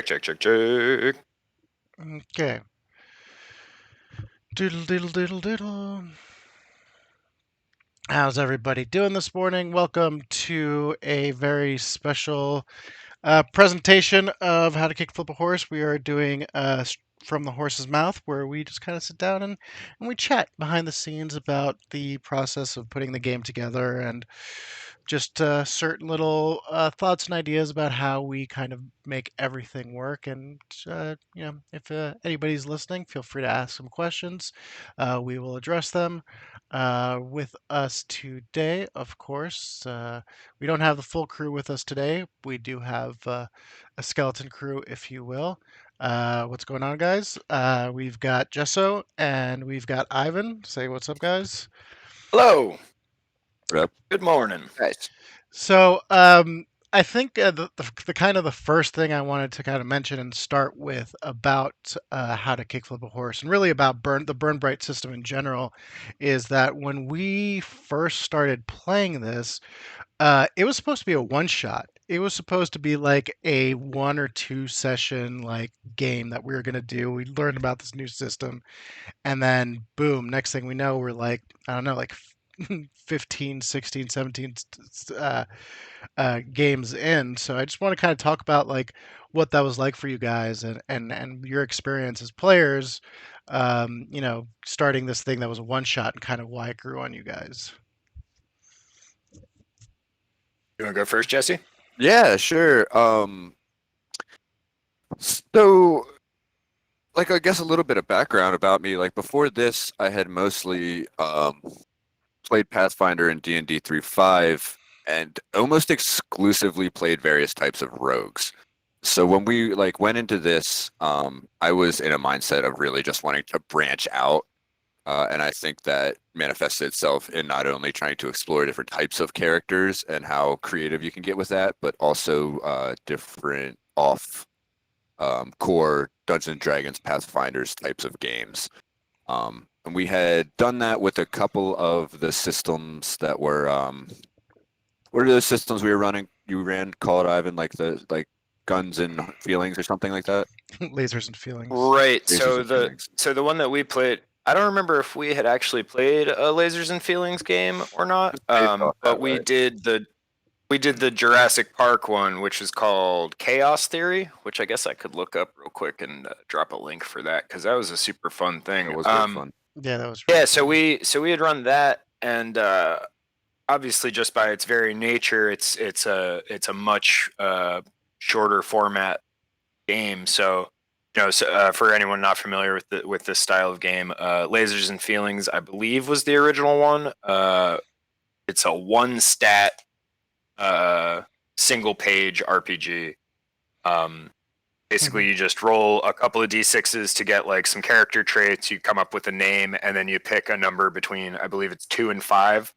Check. Okay. Doodle doodle doodle doodle. How's everybody doing this morning? Welcome to a very special presentation of How to Kick Flip a Horse. We are doing From the Horse's Mouth, where we just kind of sit down and we chat behind the scenes about the process of putting the game together and just certain little thoughts and ideas about how we kind of make everything work. And if anybody's listening, feel free to ask some questions. We will address them. With us today, of course, we don't have the full crew with us today. We do have a skeleton crew, if you will. What's going on, guys? We've got Jesso and we've got Ivan. Say what's up, guys. Hello. Yep. Good morning. Nice. So, I think the kind of the first thing I wanted to kind of mention and start with about how to kickflip a horse, and really about the Burn Bright system in general, is that when we first started playing this, it was supposed to be a one shot. It was supposed to be like a 1 or 2 session like game that we were gonna do. We learned about this new system, and then boom, next thing we know, we're like, I don't know, like 15, 16, 17 games in. So I just want to kind of talk about like what that was like for you guys and your experience as players, starting this thing that was a one shot and kind of why it grew on you guys. You want to go first, Jesse? Yeah, sure. So, like, I guess a little bit of background about me. Like, before this, I had mostly played Pathfinder and D&D 3.5, and almost exclusively played various types of rogues. So when we like went into this, I was in a mindset of really just wanting to branch out. And I think that manifested itself in not only trying to explore different types of characters and how creative you can get with that, but also different off core Dungeons and Dragons, Pathfinders types of games. And we had done that with a couple of the systems that were what are the systems we were running? You ran, call it Ivan, like the guns and feelings or something like that. Lasers and feelings. Right. Lasers So and Feelings. the one that we played, I don't remember if we had actually played a Lasers and Feelings game or not. Based off that, But we right? did the Jurassic Park one, which was called Chaos Theory, which I guess I could look up real quick and drop a link for that because that was a super fun thing. It was very fun. Yeah, that was Yeah, really so fun. we had run that, and obviously just by its very nature, it's a much shorter format game. So for anyone not familiar with this style of game, Lasers and Feelings, I believe, was the original one. It's a one stat single page RPG. Basically, you just roll a couple of d6s to get like some character traits. You come up with a name, and then you pick a number between, I believe it's 2 and 5,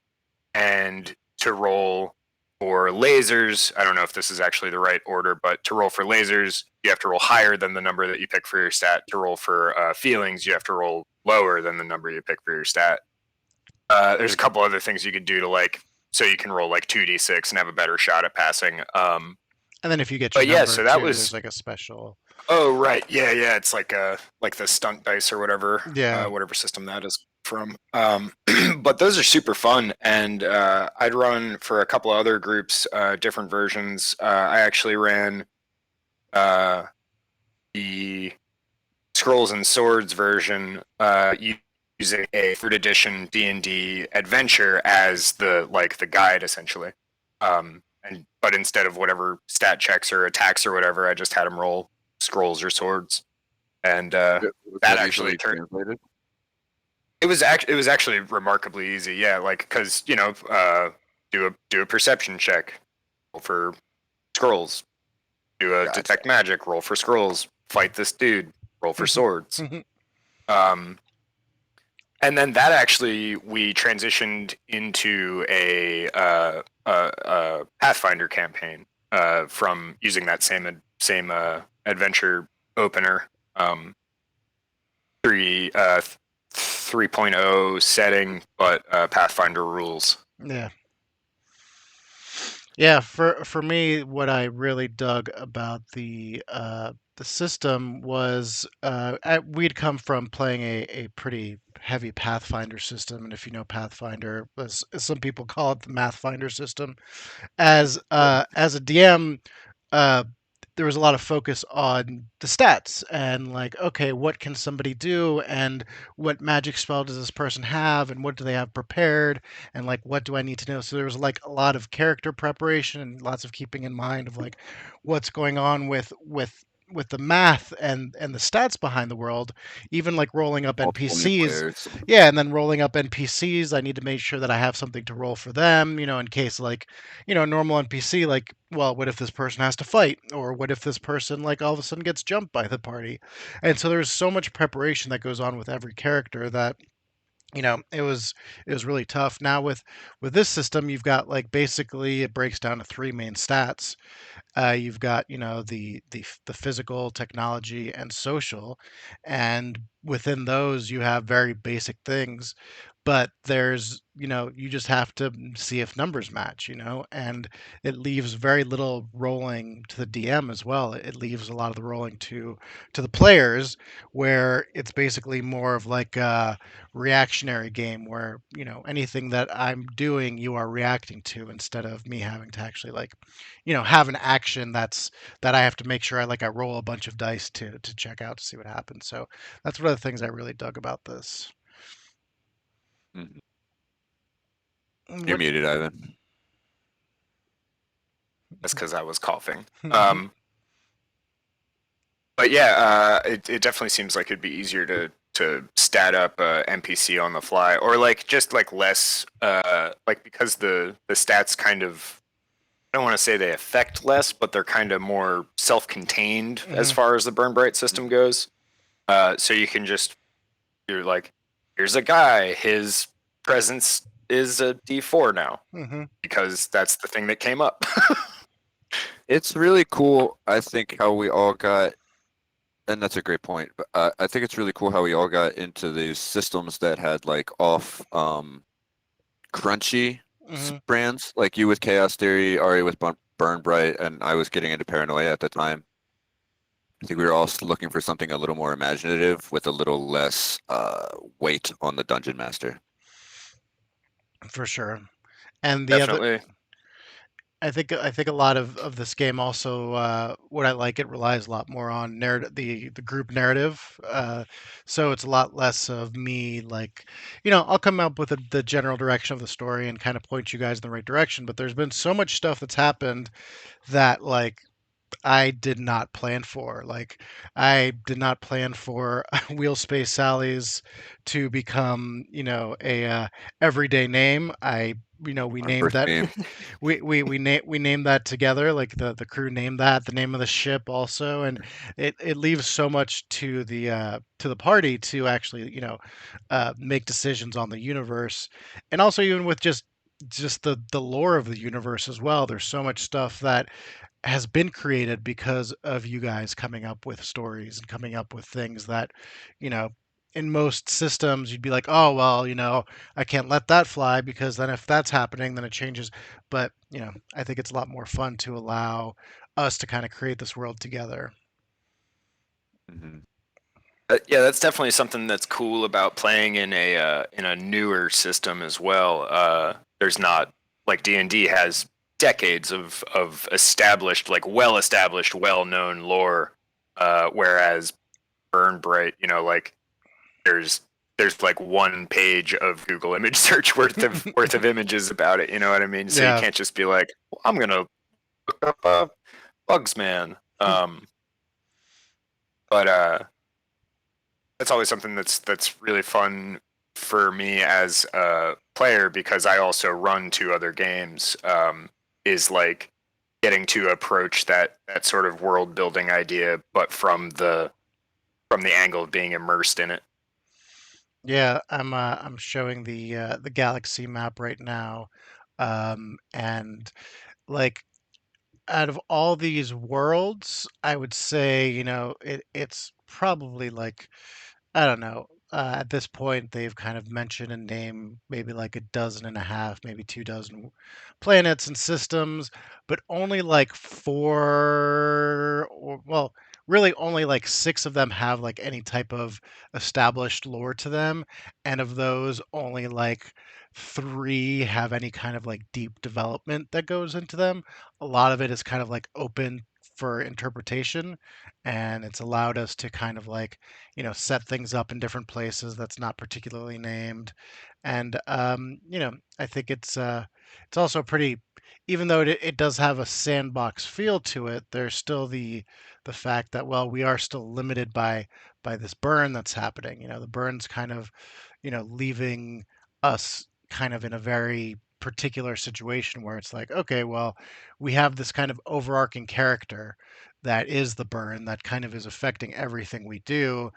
and to roll for lasers. I don't know if this is actually the right order, but to roll for lasers, you have to roll higher than the number that you pick for your stat. To roll for feelings, you have to roll lower than the number you pick for your stat. There's a couple other things you could do to like, so you can roll like 2d6 and have a better shot at passing. And then if you get your But yeah, number so that too, was. there's like a special. Oh right, yeah. It's like the stunt dice or whatever, Yeah. whatever system that is from. But those are super fun, and I'd run for a couple of other groups, different versions. I actually ran the Scrolls and Swords version, using a third edition D&D adventure as the guide essentially. But instead of whatever stat checks or attacks or whatever, I just had them roll scrolls or swords, and Was that easily actually turned. translated. It was actually remarkably easy. Yeah, like because do a perception check, roll for scrolls. Do a Gotcha. detect magic, roll for scrolls. Fight this dude, roll for swords. And then that actually we transitioned into a Pathfinder campaign from using that same adventure opener, 3.0 setting, but Pathfinder rules. Yeah. Yeah, for me, what I really dug about the system was we'd come from playing a pretty heavy Pathfinder system, and if you know Pathfinder, as some people call it, the Mathfinder system. As a DM, uh, there was a lot of focus on the stats and like, okay, what can somebody do, and what magic spell does this person have, and what do they have prepared, and like, what do I need to know? So there was like a lot of character preparation and lots of keeping in mind of like what's going on with the math and the stats behind the world, even like rolling up Multiple new NPCs. players. Yeah, and then rolling up NPCs, I need to make sure that I have something to roll for them, in case like, normal NPC, like, well, what if this person has to fight? Or what if this person, like, all of a sudden gets jumped by the party? And so there's so much preparation that goes on with every character that, it was really tough. Now with this system, you've got like basically it breaks down to three main stats. You've got the physical, technology, and social, and within those you have very basic things. But there's you just have to see if numbers match, and it leaves very little rolling to the DM as well. It leaves a lot of the rolling to the players, where it's basically more of like a reactionary game where anything that I'm doing you are reacting to, instead of me having to actually like have an action that I have to make sure I roll a bunch of dice to check out to see what happens. So that's one of the things I really dug about this. Mhm. You're What? muted, Ivan. That's because I was coughing. Mhm, But yeah, it definitely seems like it'd be easier to stat up a NPC on the fly, or like just like less like, because the stats kind of, I don't want to say they affect less, but they're kind of more self-contained as mhm, far as the Burn Bright system goes. So you can just, you're like, here's a guy, his presence is a D4 now mhm. because that's the thing that came up. It's really cool, I think, how we all got, and that's a great point, but I think it's really cool how we all got into these systems that had like off crunchy Mhm. brands, like you with Chaos Theory, Ari with Burn Bright, and I was getting into Paranoia at the time. I think we were all looking for something a little more imaginative with a little less weight on the Dungeon Master. For sure. And the other, Definitely. I think a lot of this game also, what I like, it relies a lot more on narrative, the group narrative. So it's a lot less of me like, I'll come up with the general direction of the story and kind of point you guys in the right direction. But there's been so much stuff that's happened that like I did not plan for. Like, I did not plan for Wheel Space Sally's to become, a everyday name. We Our named first that. game. We named that together. Like the crew named that, the name of the ship also, and it leaves so much to the party to actually make decisions on the universe, and also even with just the lore of the universe as well. There's so much stuff that has been created because of you guys coming up with stories and coming up with things that, you know, in most systems you'd be like, oh well, I can't let that fly because then if that's happening, then it changes. But I think it's a lot more fun to allow us to kind of create this world together. Mhm. Yeah, that's definitely something that's cool about playing in a newer system as well. There's not, like, D&D has decades of established, like, well established, well known lore, whereas Burn Bright, like, there's there's like one page of Google image search worth of images about it. You know what I mean? So you Yeah. can't just be like, well, I'm gonna look up Bugs Man. But that's always something that's really fun for me as a player, because I also run two other games. Is like getting to approach that sort of world building idea, but from the angle of being immersed in it. Yeah, I'm showing the galaxy map right now, and like out of all these worlds, I would say, it's probably like, I don't know, at this point, they've kind of mentioned and named maybe like a dozen and a half, maybe 2 dozen planets and systems, but only like four, or well, really only like six of them have like any type of established lore to them, and of those, only like three have any kind of like deep development that goes into them. A lot of it is kind of like open for interpretation, and it's allowed us to kind of like set things up in different places that's not particularly named. And I think it's also pretty, even though it does have a sandbox feel to it, there's still the fact that, well, we are still limited by this burn that's happening. The burn's kind of leaving us kind of in a very particular situation where it's like, okay, well, we have this kind of overarching character that is the burn that kind of is affecting everything we do.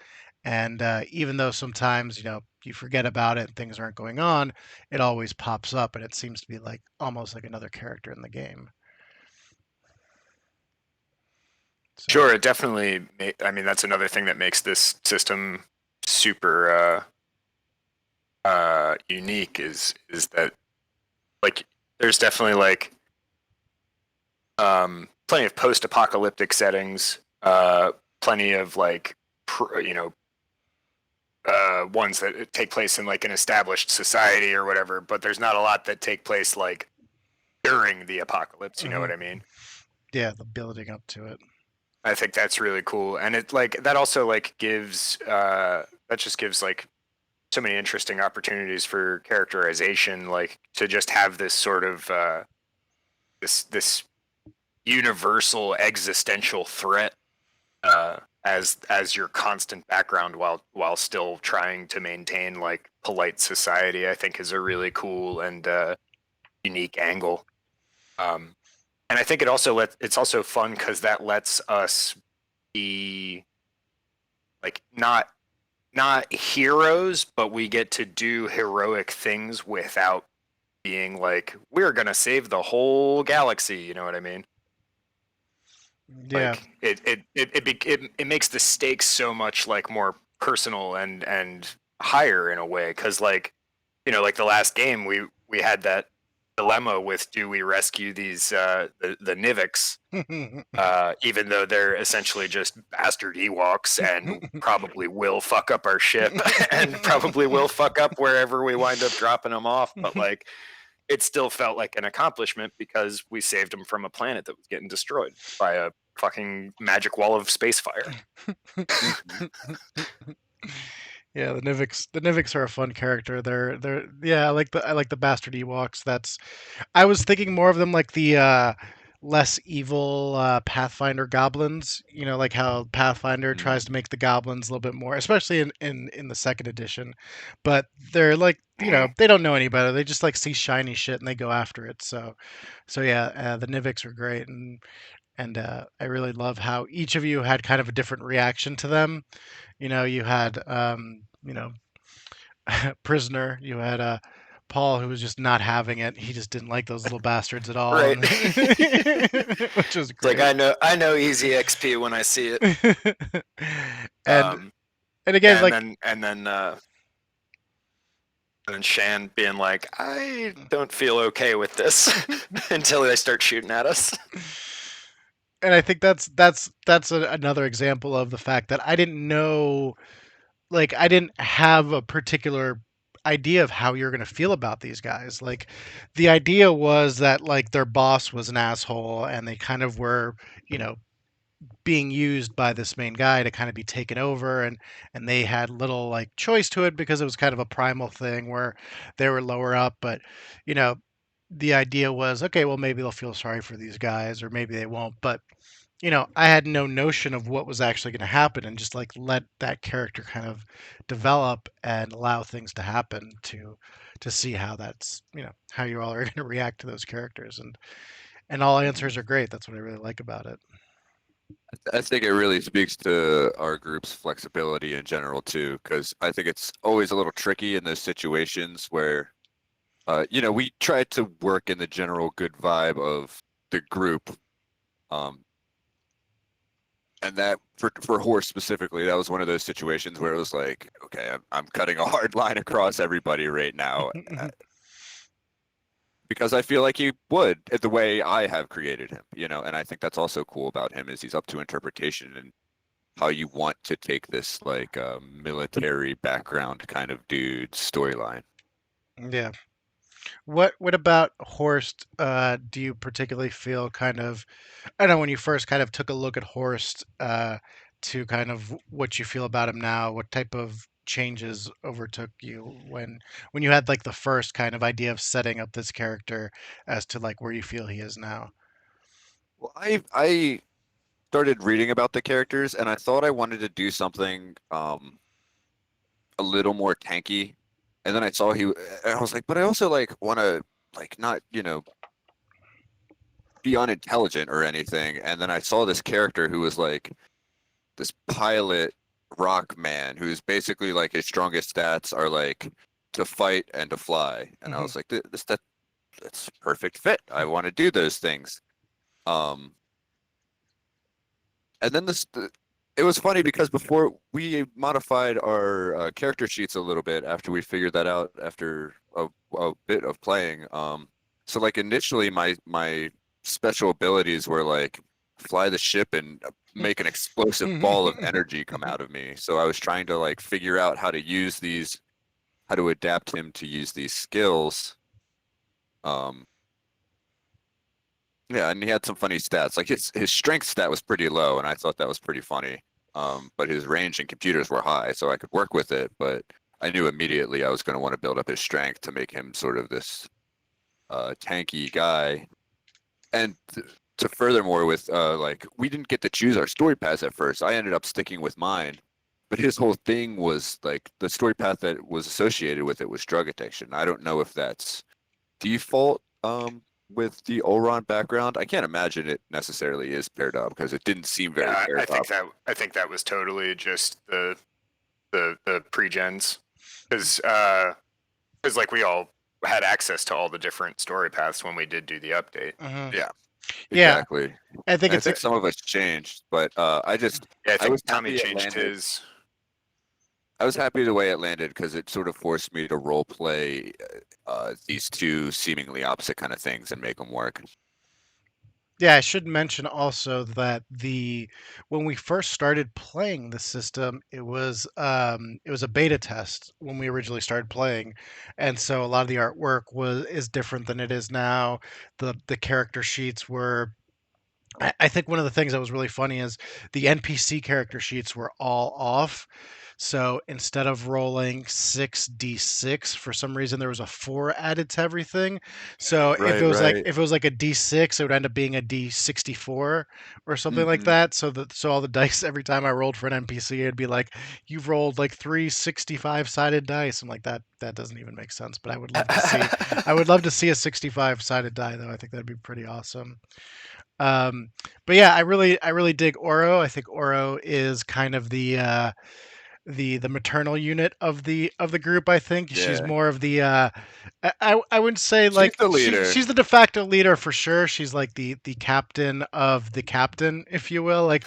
And even though sometimes, you forget about it and things aren't going on, it always pops up, and it seems to be like almost like another character in the game. So, Sure, it definitely. I mean, that's another thing that makes this system super unique is that like there's definitely like plenty of post-apocalyptic settings, plenty of like ones that take place in like an established society or whatever, but there's not a lot that take place like during the apocalypse. You know what I mean? yeah, the building up to it. I think that's really cool, and it like that also like gives that just gives like so many interesting opportunities for characterization, like to just have this sort of this universal existential threat as your constant background while still trying to maintain like polite society. I think is a really cool and unique angle. And I think it's also fun because that lets us be like not heroes, but we get to do heroic things without being like we're gonna save the whole galaxy. You know what I mean? Yeah. Like it makes the stakes so much like more personal and higher in a way because like like the last game we had that dilemma with do we rescue these the Nivix even though they're essentially just bastard Ewoks and probably will fuck up our ship and probably will fuck up wherever we wind up dropping them off, but like it still felt like an accomplishment because we saved them from a planet that was getting destroyed by a fucking magic wall of space fire. Yeah, the Nivix are a fun character. They're yeah, I like the bastard Ewoks. I was thinking more of them like the less evil Pathfinder goblins. Like how Pathfinder tries to make the goblins a little bit more, especially in the second edition. But they're like, Mhm. they don't know any better. They just like see shiny shit and they go after it. So yeah, the Nivix are great, and I really love how each of you had kind of a different reaction to them. You had prisoner. You had Paul, who was just not having it. He just didn't like those little bastards at all, Right. and which was It's like great. I know easy XP when I see it. and Um, and again, yeah, like, and then Shan being like, I don't feel okay with this until they start shooting at us. and I think that's another example of the fact that I didn't know, like, I didn't have a particular idea of how you're going to feel about these guys. Like, the idea was that like their boss was an asshole and they kind of were, you know, being used by this main guy to kind of be taken over, and they had little like choice to it because it was kind of a primal thing where they were lower up. But you know the idea was, okay, well, maybe they'll feel sorry for these guys or maybe they won't. But I had no notion of what was actually going to happen, and just like let that character kind of develop and allow things to happen to see how that's how you all are going to react to those characters. And all answers are great. That's what I really like about it. I think it really speaks to our group's flexibility in general too, because I think it's always a little tricky in those situations where, we try to work in the general good vibe of the group, um, and that for Horse specifically, that was one of those situations where it was like, okay, I'm cutting a hard line across everybody right now, because I feel like he would the way I have created him, and I think that's also cool about him is he's up to interpretation and how you want to take this like military background kind of dude storyline. Yeah. What about Horst? Do you particularly feel kind of? I don't know when you first kind of took a look at Horst to kind of what you feel about him now. What type of changes overtook you when you had like the first kind of idea of setting up this character as to like where you feel he is now? Well, I started reading about the characters and I thought I wanted to do something a little more tanky, and then I was like, but I also like want to like not be unintelligent or anything, and then I saw this character who was like this pilot rock man who's basically like his strongest stats are like to fight and to fly, and I Hmm. was like, that's a perfect fit. I want to do those things. Um, and then it was funny because before we modified our character sheets a little bit after we figured that out after a bit of playing. So like initially my special abilities were like fly the ship and make an explosive ball of energy come out of me. So I was trying to like figure out how to adapt him to use these skills. Um, Yeah, and he had some funny stats. Like his strength stat was pretty low, and I thought that was pretty funny. But his range and computers were high, so I could work with it. But I knew immediately I was going to want to build up his strength to make him sort of this tanky guy. And to furthermore, with like we didn't get to choose our story paths at first. I ended up sticking with mine, but his whole thing was like the story path that was associated with it was drug addiction. I don't know if that's default with the Olron background. I can't imagine it necessarily is paired up because it didn't seem very Yeah, paired up. I think that was totally just the pre-gens, because like we all had access to all the different story paths when we did do the update. Hmm. Yeah, Yeah, exactly. I think And I it's a, think some of us changed, but Yeah, I I think was Tommy happy it changed landed. his. I was happy the way it landed because it sort of forced me to role play these two seemingly opposite kind of things and make them work. Yeah, I should mention also that the when we first started playing the system, it was a beta test when we originally started playing, and so a lot of the artwork was is different than it is now. The character sheets were I think one of the things that was really funny is the NPC character sheets were all off. So instead of rolling 6d6, for some reason there was a 4 added to everything. So Right, right. if it was like a d6, it would end up being a d64 or something like Hmm. that. So all the dice every time I rolled for an NPC, it'd be like you've rolled like 3 sided dice. I'm like that doesn't even make sense. But I would love to see a 65 sided die though. I think that'd be pretty awesome. Um, but yeah, I really dig Oro. I think Oro is kind of the maternal unit of the group. I think she's Yeah, more of the I wouldn't say she's like the leader. she's the de facto leader for sure. She's like the captain of the captain, if you will. Like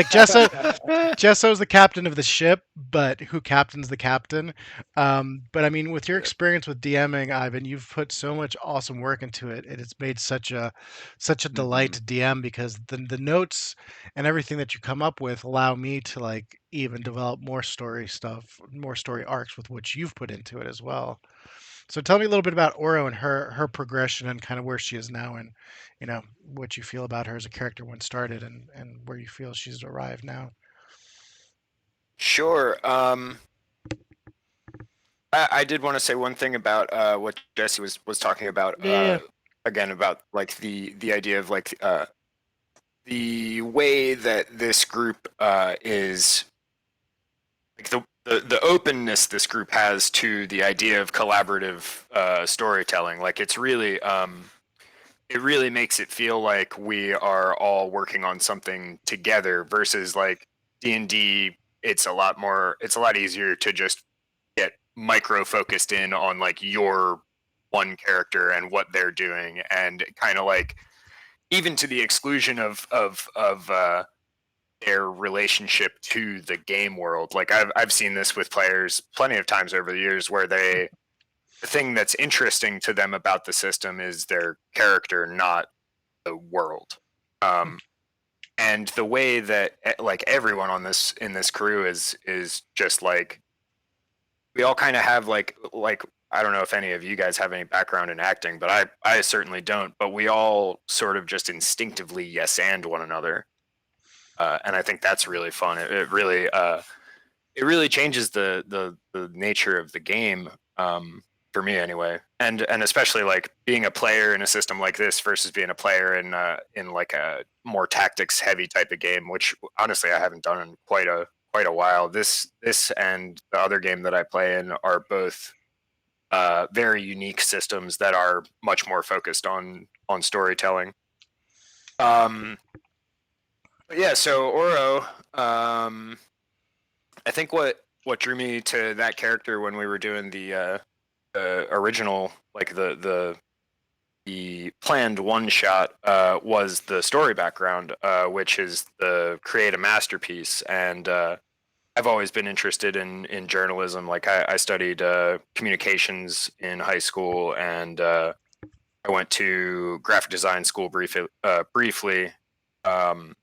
Jesso's the captain of the ship, but who captains the captain? But I mean, with your Yeah. experience with DMing, Ivan, you've put so much awesome work into it, and it's made such a delight Hmm. to DM because the notes and everything that you come up with allow me to like even develop more story stuff, more story arcs with which you've put into it as well. So tell me a little bit about Oro and her progression and kind of where she is now and what you feel about her as a character when started and where you feel she's arrived now. Sure. I did want to say one thing about what Jesse was talking about, Yeah. again, about like the idea of like the way that this group is like the openness this group has to the idea of collaborative storytelling. Like it really makes it feel like we are all working on something together versus like D&D. It's a lot easier to just get micro focused in on like your one character and what they're doing, and kind of like even to the exclusion of their relationship to the game world. Like I've seen this with players plenty of times over the years where the thing that's interesting to them about the system is their character, not the world. Um, and the way that like everyone on this in this crew is just like we all kind of have like I don't know if any of you guys have any background in acting, but I certainly don't. But we all sort of just instinctively yes and one another, and I think that's really fun. It really changes the nature of the game, for me anyway, and especially like being a player in a system like this versus being a player in like a more tactics heavy type of game, which honestly I haven't done in quite a while. This and the other game that I play in are both very unique systems that are much more focused on storytelling. Um, but yeah, so Oro, I think what drew me to that character when we were doing the original, like the planned one shot, was the story background, which is the create a masterpiece. And I've always been interested in journalism. Like I studied communications in high school, and I went to graphic design school briefly. Um,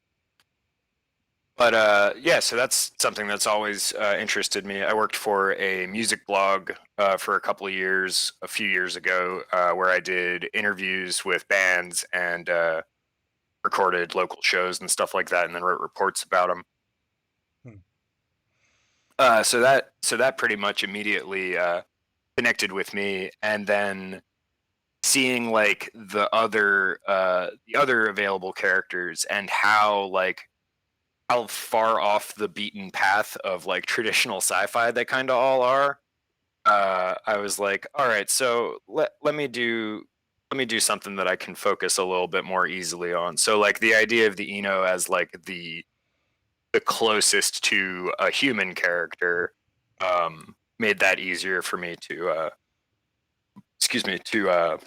but yeah, so that's something that's always interested me. I worked for a music blog for a couple of years, a few years ago, where I did interviews with bands and recorded local shows and stuff like that, and then wrote reports about them. Hmm. So that pretty much immediately connected with me, and then seeing like the other available characters and how far off the beaten path of like traditional sci-fi they kind of all are. I was like, all right, so let me do something that I can focus a little bit more easily on. So like the idea of the Eno as like the closest to a human character, made that easier for me to excuse me to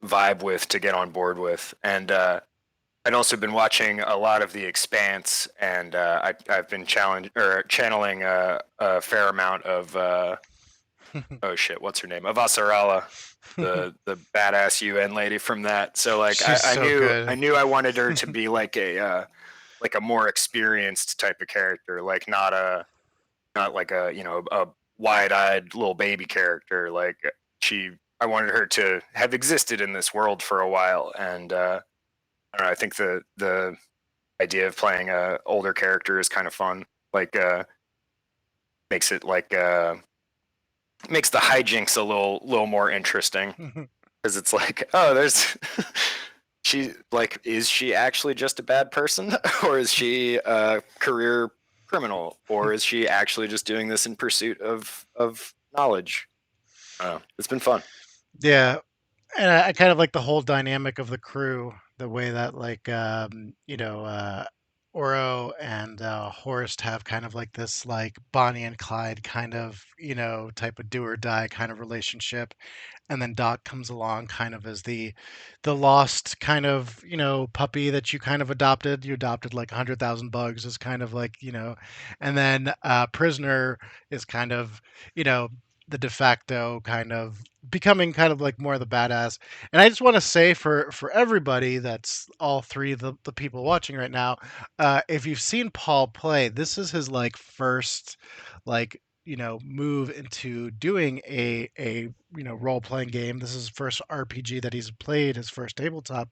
vibe with, to get on board with. And I'd also been watching a lot of The Expanse, and I've been channeling a fair amount of oh shit, what's her name? Avasarala, the badass UN lady from that. So like She's so good. I knew I wanted her to be like a more experienced type of character, like not like a a wide-eyed little baby character. Like I wanted her to have existed in this world for a while, and I don't know. I think the idea of playing a older character is kind of fun. Like makes it like makes the hijinks a little more interesting, because it's like, oh, there's she like, is she actually just a bad person, or is she a career criminal, or is she actually just doing this in pursuit of knowledge? It's been fun. Yeah, and I kind of like the whole dynamic of the crew, the way that like Oro and Horst have kind of like this like Bonnie and Clyde kind of type of do or die kind of relationship, and then Doc comes along kind of as the lost kind of puppy that you kind of adopted. You adopted like 100,000 bugs is kind of like and then Prisoner is kind of you know the de facto kind of becoming kind of like more of the badass. And I just want to say for everybody, that's all three of the people watching right now, if you've seen Paul play, this is his like first like move into doing a role playing game. This is his first RPG that he's played, his first tabletop,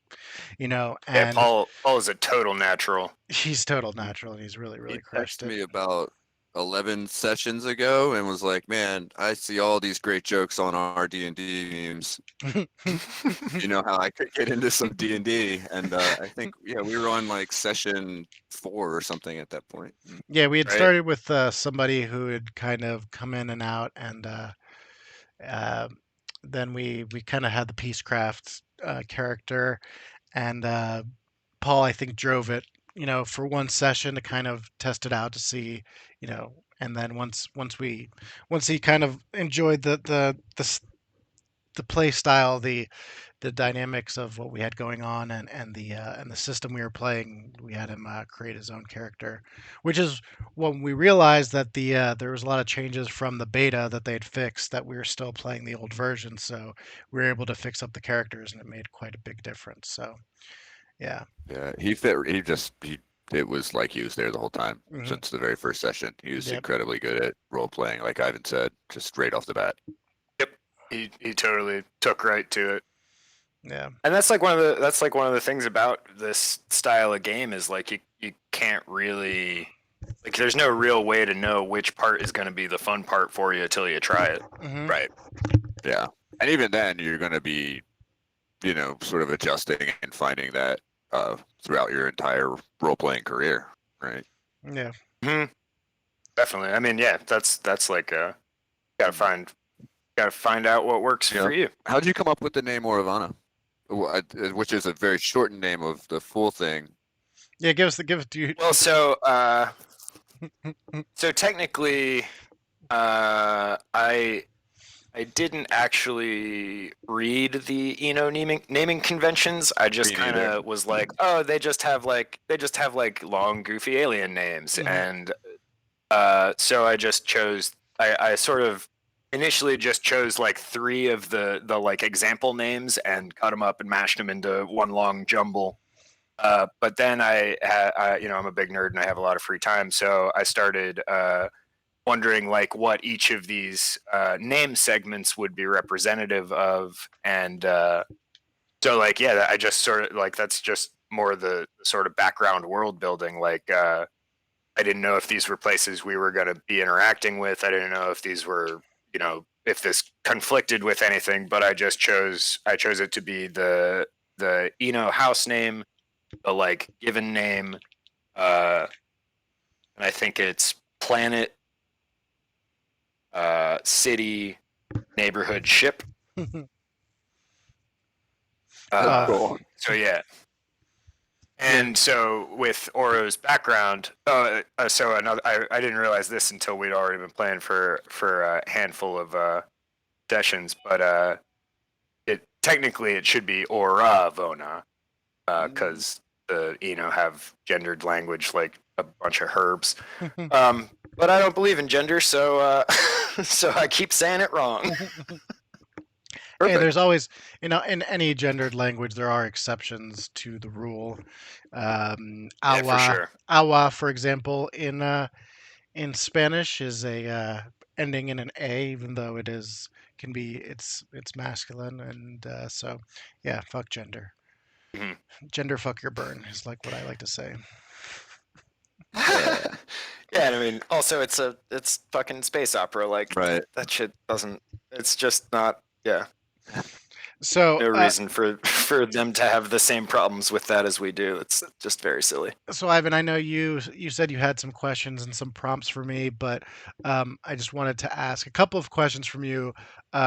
Yeah, and Paul is a total natural. he's total natural and he's really He really crushed texted it. me about 11 sessions ago and was like, "Man, I see all these great jokes on our D&D memes. You know how I could get into some D&D?" And I think yeah, we were on like session 4 or something at that point. Yeah, we had Right? started with somebody who had kind of come in and out, and uh, then we kind of had the Peacecraft character, and Paul, I think, drove it, for one session to kind of test it out to see, and then once he kind of enjoyed the play style, the dynamics of what we had going on, and the system we were playing. We had him create his own character, which is when we realized that there was a lot of changes from the beta that they had fixed, that we were still playing the old version. So we were able to fix up the characters, and it made quite a big difference. So yeah. Yeah, he fit. It was like he was there the whole time Mhm. since the very first session. He was Yep. incredibly good at role playing, like Ivan said, just right off the bat. He totally took right to it. Yeah. And that's like one of the things about this style of game is like you can't really, like, there's no real way to know which part is going to be the fun part for you until you try it. Mhm. Right. Yeah. And even then, you're going to be, sort of adjusting and finding that throughout your entire role playing career. Right. Yeah. Definitely. I mean, yeah, that's like gotta find out what works Yeah. for you. How'd you come up with the name Oravana? Which is a very shortened name of the full thing. Yeah. Give it to you. Well, so technically, I didn't actually read the naming conventions. I just Me kind neither. of was like, oh, they just have like long goofy alien names, Mhm. and so I just chose. I sort of initially just chose like 3 of the like example names and cut them up and mashed them into one long jumble. But then I'm a big nerd and I have a lot of free time, so I started wondering like what each of these name segments would be representative of, and so like yeah, I just sort of like that's just more the sort of background world building. Like I didn't know if these were places we were going to be interacting with. I didn't know if these were, if this conflicted with anything, but I chose it to be the house name, the like given name, and I think it's planet, city, neighborhood, ship. Oh. So yeah. And so with Oro's background, so another, I didn't realize this until we'd already been playing for a handful of sessions, but it technically it should be Oravona, because the have gendered language like a bunch of herbs. But I don't believe in gender, so so I keep saying it wrong. Hey, there's always, in any gendered language, there are exceptions to the rule. Yeah, for Agua, sure. agua, for example, in Spanish is a ending in an a, even though it's masculine, and so yeah, fuck gender. Mhm. Gender fuck your burn is like what I like to say. Yeah. Yeah, and I mean, also it's fucking space opera. Like Right. that shit doesn't. It's just not. Yeah, So no reason for them to have the same problems with that as we do. It's just very silly. so Ivan, I know you said you had some questions and some prompts for me, but I just wanted to ask a couple of questions from you,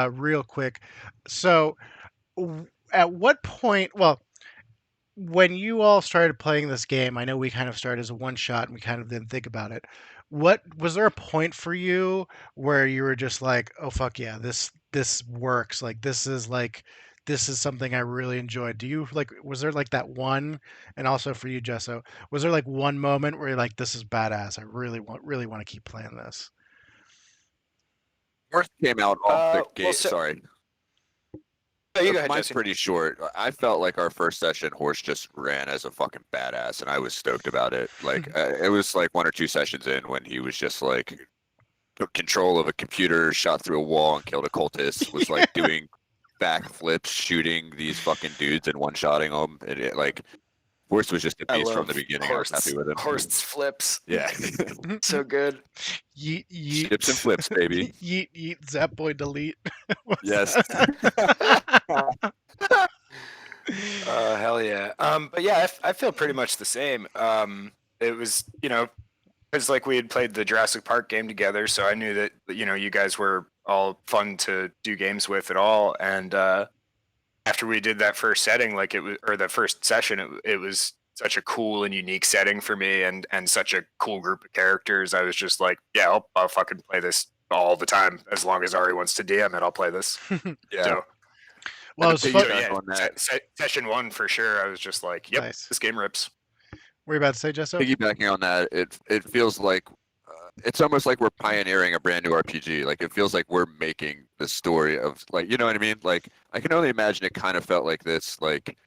real quick. So, at what point? Well, when you all started playing this game, I know we kind of started as a one shot and we kind of didn't think about it. What was there a point for you where you were just like, "Oh fuck yeah, this works. This is something I really enjoyed." Do you like was there like that one, and also for you, Jesso, was there like one moment where you're like, "This is badass. I really want to keep playing this." Horse came out off the Well, gate. so Sorry. you go ahead, Mine's Jesse. pretty short. I felt like our first session, Horse just ran as a fucking badass, and I was stoked about it. Like it was like 1 or 2 sessions in when he was just like took control of a computer, shot through a wall, and killed a cultist. Was like doing backflips, shooting these fucking dudes and one-shotting them. Like Horse was just a I beast from love the beginning. I was happy with him. Horst's flips. Yeah, So good. Yeet yeet. ships and flips, baby. Yeet yeet. Zap boy delete. What's Yes. that? Hell yeah. But yeah, I feel pretty much the same. It was, because like we had played the Jurassic Park game together, so I knew that you guys were all fun to do games with at all. And after we did that first setting, like it was, or the first session, it was such a cool and unique setting for me, and such a cool group of characters. I was just like, yeah, I'll fucking play this all the time as long as Ari wants to DM it. I'll play this. Yeah. So Well, And it was to fun. So yeah, piggyback on that, session one for sure. I was just like, yep, Nice. this game rips. What are you about to say, Jesso? piggybacking on that, it feels like it's almost like we're pioneering a brand new RPG. Like it feels like we're making the story of like you know what I mean. Like I can only imagine it kind of felt like this like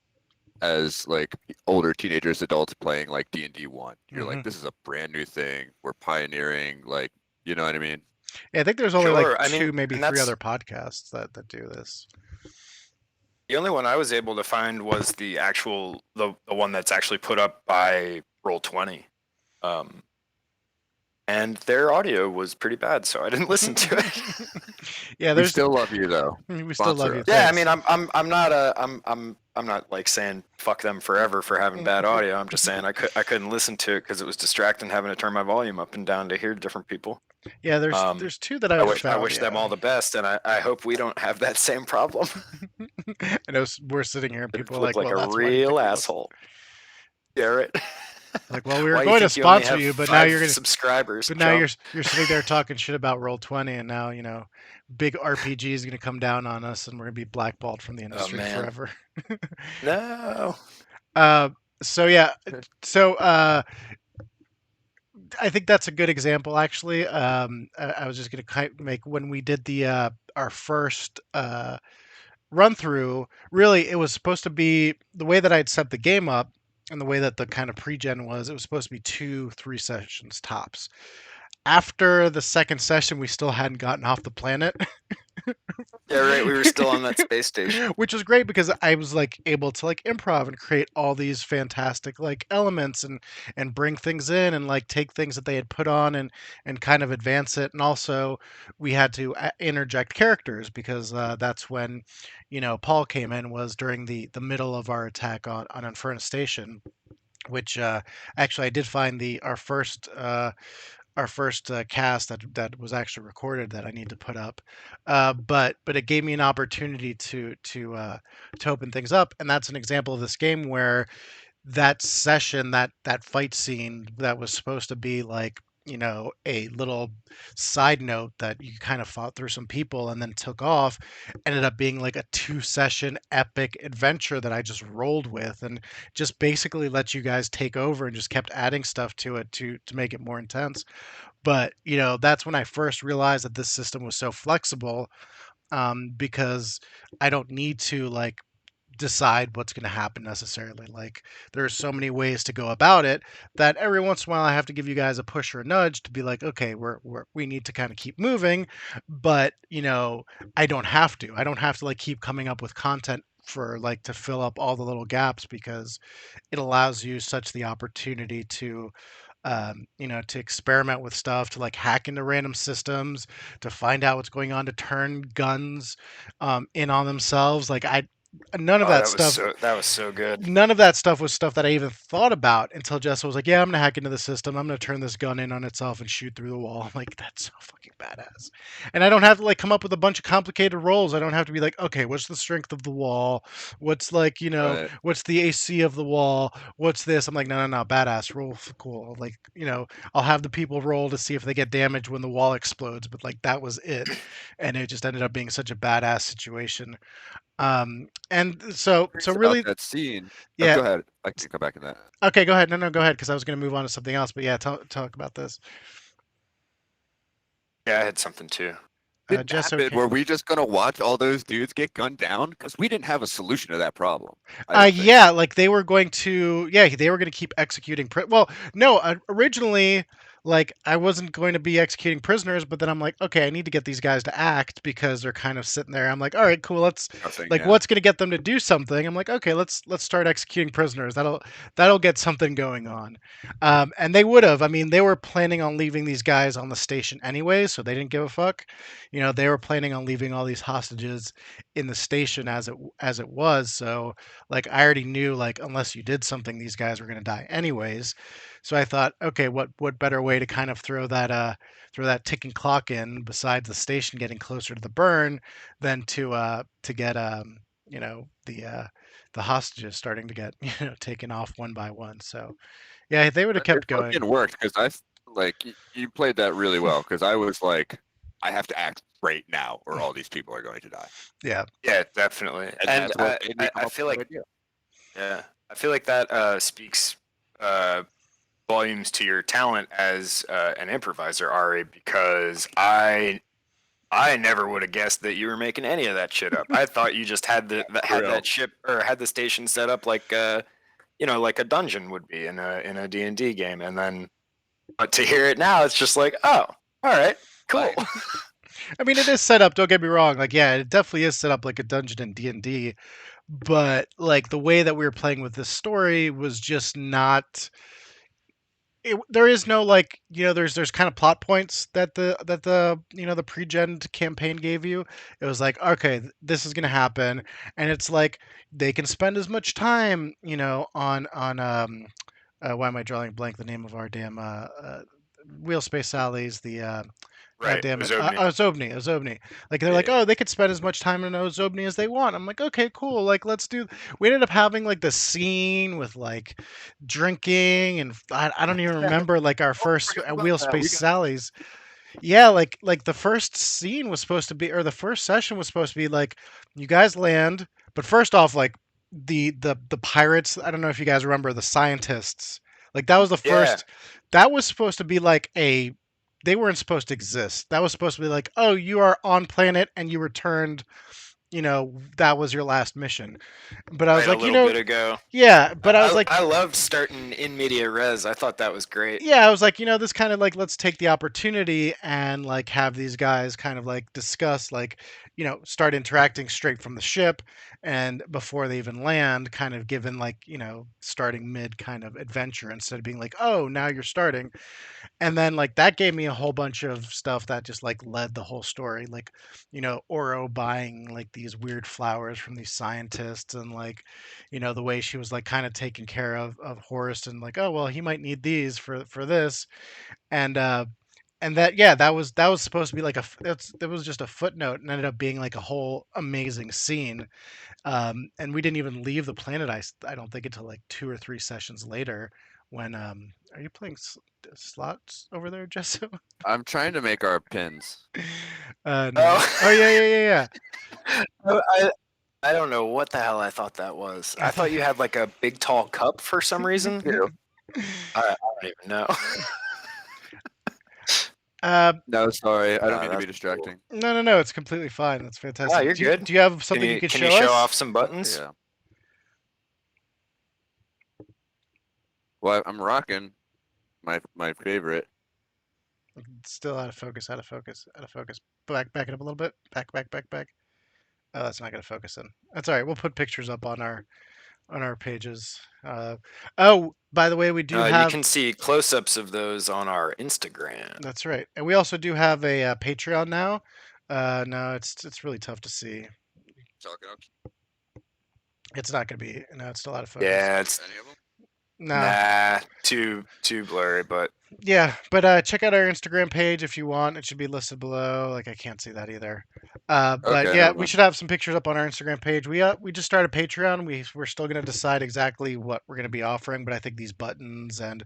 as like older teenagers, adults playing like D&D 1. You're Hmm. like, this is a brand new thing. We're pioneering. Like you know what I mean. Yeah, I think there's only like Sure. I mean, two, maybe and three that's other podcasts that do this. the only one I was able to find was the actual the one that's actually put up by Roll20. Um, and their audio was pretty bad, so I didn't listen to it. Yeah, We there's. still love you though. We still love Sponsor you. us. Yeah, I Thanks. mean, I'm not like saying fuck them forever for having bad audio. I'm just saying I couldn't listen to it because it was distracting having to turn my volume up and down to hear different people. Yeah, there's Um, there's two that I've I found. wish them Yeah. all the best, and I hope we don't have that same problem. I know we're sitting here and people are Look like, like "Well, a that's why you picked real us." asshole. Garrett. Like, well, we were Why you going to think you only sponsor have you, but now 5 you're gonna. subscribers, But now chump? you're sitting there talking shit about Roll20, and now big RPG is gonna come down on us, and we're gonna be blackballed from the Oh industry man, forever. no. uh, so yeah, so I think that's a good example, actually. I was just gonna make when we did the our first run through. Really, it was supposed to be the way that I'd set the game up, and the way that the kind of pre-gen was. It was supposed to be 2, 3 sessions tops. After the second session, we still hadn't gotten off the planet. Yeah, right. We were still on that space station. Which was great because I was like able to like improv and create all these fantastic like elements and bring things in and like take things that they had put on and kind of advance it. And also we had to interject characters because that's when Paul came in, was during the middle of our attack on Inferno Station, which actually I did find the our first cast that was actually recorded that I need to put up. But it gave me an opportunity to open things up, and that's an example of this game where that session, that fight scene that was supposed to be like a little side note that you kind of fought through some people and then took off, ended up being like a 2 session epic adventure that I just rolled with and just basically let you guys take over and just kept adding stuff to it to make it more intense. But that's when I first realized that this system was so flexible, because I don't need to like decide what's going to happen necessarily. Like there are so many ways to go about it that every once in a while I have to give you guys a push or a nudge to be like, okay, we need to kind of keep moving, but I don't have to like keep coming up with content for like to fill up all the little gaps, because it allows you such the opportunity to experiment with stuff, to like hack into random systems, to find out what's going on, to turn guns in on themselves. Like none of Oh, that stuff that was so good. none of that stuff was stuff that I even thought about until Jessa was like, "Yeah, I'm gonna hack into the system. I'm gonna turn this gun in on itself and shoot through the wall." I'm like, "That's so fucking badass." And I don't have to like come up with a bunch of complicated rolls. I don't have to be like, "Okay, what's the strength of the wall? What's like, Right. what's the AC of the wall? What's this?" I'm like, "No, no, no, badass roll, cool." Like, I'll have the people roll to see if they get damaged when the wall explodes, but like that was it, and it just ended up being such a badass situation. And so Curious about really, that scene. Oh, yeah. go ahead. I can come back in that. Okay, go ahead. No, no, go ahead, because I was going to move on to something else. But yeah, talk about this. Yeah, I had something too. Didn't Jess, happen. okay. Were we just gonna watch all those dudes get gunned down? Because we didn't have a solution to that problem. I don't think. Yeah, like they were going to, yeah, they were going to keep executing. Well, no, originally, like I wasn't going to be executing prisoners, but then I'm like, okay, I need to get these guys to act because they're kind of sitting there. I'm like, all right, cool. Nothing. Like, Yeah. what's going to get them to do something? I'm like, okay, let's start executing prisoners. That'll get something going on. And they would have. I mean, they were planning on leaving these guys on the station anyway, so they didn't give a fuck. They were planning on leaving all these hostages in the station as it was. So like I already knew, like unless you did something, these guys were going to die anyways. So I thought, okay, what better way to kind of throw that ticking clock in, besides the station getting closer to the burn, than to get the hostages starting to get taken off one by one. So yeah, they would have It kept going. fucking worked because you played that really well. Because I was like, I have to act right now, or all these people are going to die. Yeah. Yeah, definitely. And And that's what made me come I up feel with like, that idea. yeah, I feel like that speaks volumes to your talent as an improviser, Ari, because I never would have guessed that you were making any of that shit up. I thought you just had For had real. that ship or had the station set up like you know, like a dungeon would be in a D&D game, and then but to hear it now, it's just like, oh, all right, cool. I mean, it is set up. Don't get me wrong. Like, yeah, it definitely is set up like a dungeon in D&D. But like the way that we were playing with this story was just not. There is no like there's kind of plot points that the the pre-gen campaign gave you. It was like, okay, this is gonna happen, and it's like they can spend as much time on why am I drawing a blank the name of our damn wheel space Sally's the God Right, damn it. Ozobni. Ozobni, Ozobni. Like they're like, Yeah, oh, they could spend as much time in Ozobni as they want. I'm like, okay, cool. Like let's do. We ended up having like the scene with like drinking and I don't even remember like our Oh, I first forgot about wheel that. We space got Sally's. Yeah, like the first scene was supposed to be, or the first session was supposed to be like, you guys land, but first off, like the pirates. I don't know if you guys remember the scientists. Like that was the yeah, first. That was supposed to be like a. They weren't supposed to exist. That was supposed to be like, oh, you are on planet and you returned. That was your last mission. But I was right. A like, little bit ago, yeah. But I was like, I loved starting in media res. I thought that was great. yeah, I was like, this kind of like let's take the opportunity and like have these guys kind of like discuss like, start interacting straight from the ship and before they even land, kind of given like, starting mid kind of adventure instead of being like, oh, now you're starting. And then like that gave me a whole bunch of stuff that just like led the whole story. Like, Oro buying like these weird flowers from these scientists and like, the way she was like kind of taking care of Horace and like, oh well, he might need these for this. And that yeah, that was supposed to be like that was just a footnote and ended up being like a whole amazing scene. And we didn't even leave the planet. I don't think until like 2 or 3 sessions later when are you playing slots over there, Jesso? I'm trying to make our pins. No. Oh Oh, yeah, yeah, yeah, yeah. I I don't know what the hell I thought that was. I I thought. thought you had like a big tall cup for some reason. Ew. I don't even know. uh, No, sorry. I don't mean to be That's cool. distracting. no, no, no. It's completely fine. That's Wow, fantastic. you're Do you, good. do you have something you could Can you show show us? off some buttons? Yeah. Well, I'm rocking my favorite. Still out of focus. Out of focus. Out of focus. Back it up a little bit. Back. Oh, that's not gonna focus in. That's all right. We'll put pictures up on our pages. Oh, by the way, we do You have. can see close-ups of those on our Instagram. That's right, and we also do have a, Patreon now. No, it's really tough to see. Talking up It's not gonna be. No, it's still out of focus. Yeah, it's any of them? No. nah too blurry, but Yeah, but check out our Instagram page if you want. It should be listed below. Like I can't see that either. But Okay, yeah, never we mind. should have some pictures up on our Instagram page. We just started Patreon. We're still gonna decide exactly what we're gonna be offering, but I think these buttons and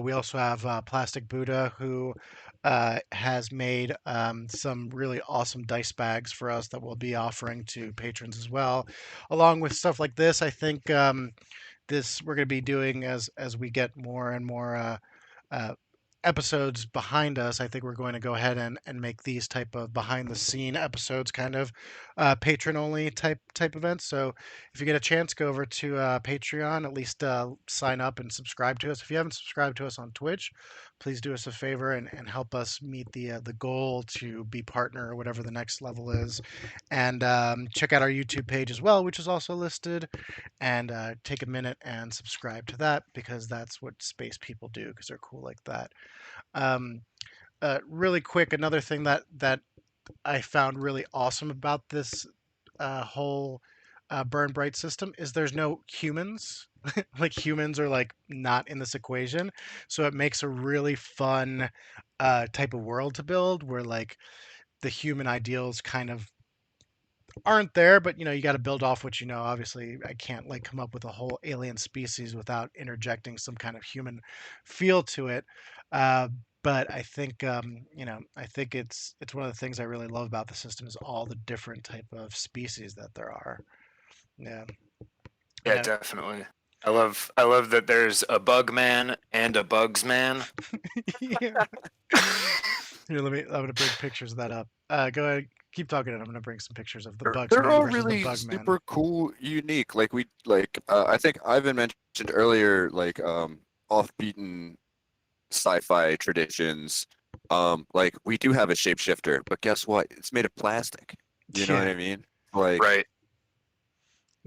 we also have Plastic Buddha who has made some really awesome dice bags for us that we'll be offering to patrons as well, along with stuff like this. I think this we're gonna be doing as we get more and more. Uh, Episodes behind us, I think we're going to go ahead and make these type of behind the scene episodes kind of patron only type events. So if you get a chance, go over to Patreon, at least sign up and subscribe to us. If you haven't subscribed to us on Twitch, please do us a favor and help us meet the goal to be partner or whatever the next level is. And check out our YouTube page as well, which is also listed. And take a minute and subscribe to that because that's what space people do because they're cool like that. Um, really quick, another thing that I found really awesome about this whole burn bright system is there's no humans. Like humans are like not in this equation, so it makes a really fun type of world to build where like the human ideals kind of aren't there, but you got to build off what you know. Obviously, I can't like come up with a whole alien species without interjecting some kind of human feel to it. Uh, But I think I think it's one of the things I really love about the system is all the different type of species that there are. Yeah. Yeah, And definitely. I love that there's a bug man and a bugs man. yeah. Here, I'm gonna bring pictures of that up. Go ahead, keep talking, and I'm gonna bring some pictures of the They're Bugsman all versus the really Bugman. super cool, unique. I think Ivan mentioned earlier, off-beaten sci-fi traditions. Like we do have a shapeshifter, but guess what? It's made of plastic. You know what Yeah, I mean? Like, Right.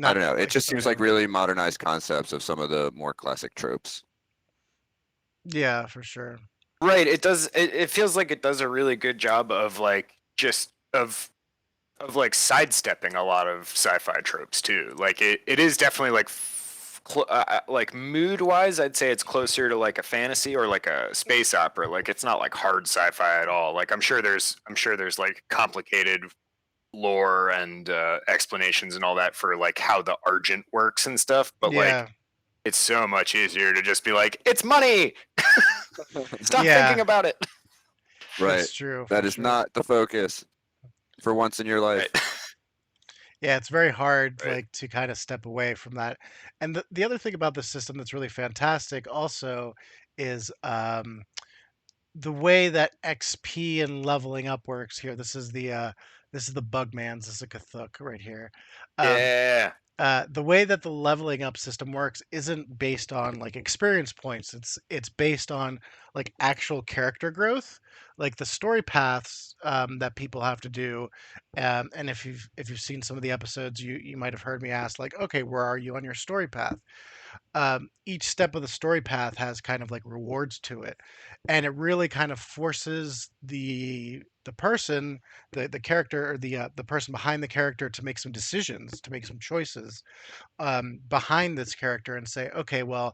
I not don't know. It like just seems like yeah, really modernized concepts of some of the more classic tropes. yeah, for sure. Right. It does. It feels like it does a really good job of like just of like sidestepping a lot of sci-fi tropes too. Like it is definitely like like mood wise, I'd say it's closer to like a fantasy or like a space opera. Like it's not like hard sci-fi at all. Like I'm sure there's like complicated lore and explanations and all that for like how the Argent works and stuff. But like Yeah, it's so much easier to just be like, it's money. Stop thinking yeah, about it. Right. that's true That for is sure. not the focus for once in your Right. life. Yeah, it's very hard Right. like to kind of step away from that. And the other thing about the system that's really fantastic also is the way that XP and leveling up works here. This is the Bugman's. This is a Cthulhu right here. Um, Yeah. the way that the leveling up system works isn't based on like experience points. It's based on like actual character growth, like the story paths that people have to do. And if you've seen some of the episodes, you might have heard me ask like, okay, where are you on your story path? Each step of the story path has kind of like rewards to it, and it really kind of forces the person, the character, or the person behind the character to make some decisions, to make some choices behind this character and say, okay, well,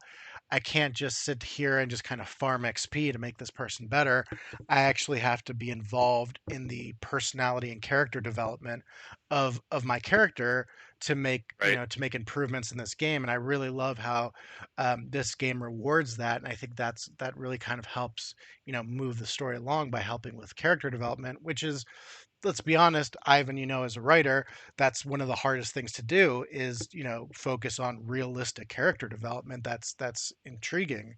I can't just sit here and just kind of farm XP to make this person better. I actually have to be involved in the personality and character development of my character to make Right. to make improvements in this game. And I really love how this game rewards that. And I think that really kind of helps move the story along by helping with character development, which is, let's be honest, Ivan, as a writer, that's one of the hardest things to do is, focus on realistic character development. That's intriguing.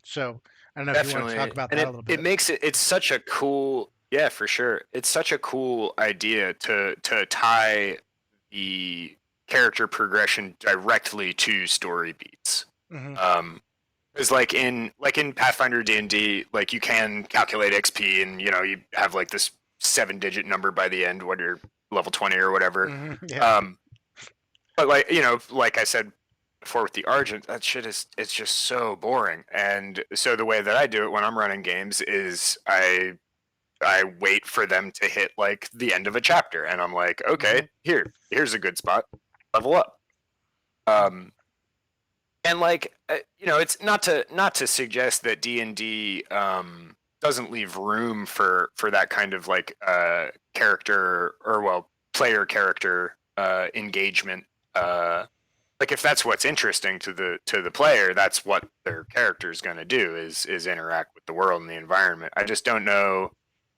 So I don't know if you want to talk Definitely. about And that a it little it bit. makes it's such a cool, yeah, for sure. It's such a cool idea to tie the character progression directly to story beats. Hmm. Um Because like in Pathfinder D&D, like you can calculate XP and you have like this 7-digit number by the end when you're level 20 or whatever. Yeah. Um, but like like I said before with the Argent, that shit is it's just so boring. And so the way that I do it when I'm running games is I wait for them to hit like the end of a chapter, and I'm like, okay, Hmm. here's a good spot, level up. Um, and like it's not to suggest that D&D doesn't leave room for that kind of like character, or well, player character engagement. Like if that's what's interesting to the player, that's what their character is going to do, is interact with the world and the environment. I just don't know,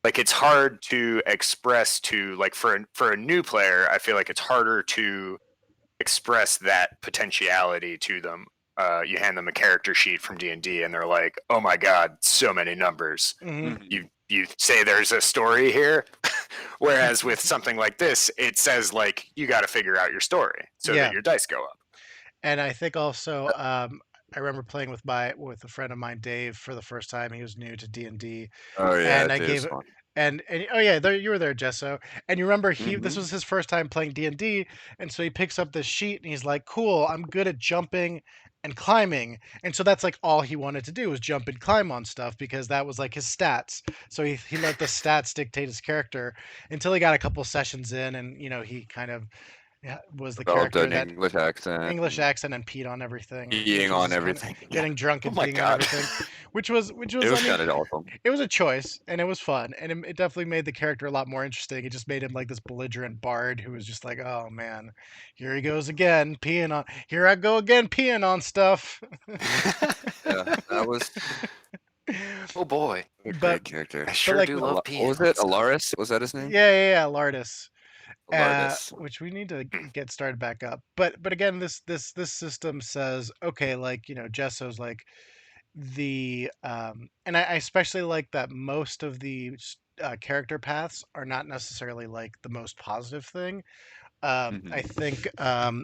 like it's hard to express to like for a new player. I feel like it's harder to express that potentiality to them. You hand them a character sheet from D&D and they're like, "Oh my god, so many numbers." Hmm. Mhm. You say there's a story here, whereas with something like this, it says like you got to figure out your story so that Yeah. your dice go up. And I think also, I remember playing with a friend of mine, Dave, for the first time. He was new to D&D, Oh yeah, and I it is gave fun. and oh yeah, you were there, Jesso. And you remember this Hmm. was his first time playing D&D, and so he picks up this sheet and he's like, "Cool, I'm good at jumping and climbing." And so that's like all he wanted to do was jump and climb on stuff because that was like his stats. So he let the stats dictate his character until he got a couple sessions in, and he kind of, yeah, was the Developed character an that English accent English and accent and peed on everything, peeing which was on just kind of everything. Yeah, getting drunk Oh and my peeing on god. everything, which was it I was mean, kind of awesome. it was a choice and it was fun and it definitely made the character a lot more interesting. It just made him like this belligerent bard who was just like, oh man, here he goes again peeing here I go again peeing on stuff. Yeah, that was. Oh boy, What a But great character. I but sure like do love What peeing. was it? Alaris? Was that his name? yeah, Lardis. Alardis. Which we need to Hmm. get started back up. But again, this system says okay, like Jesso's like the and I especially like that most of the character paths are not necessarily like the most positive thing. I Hmm. think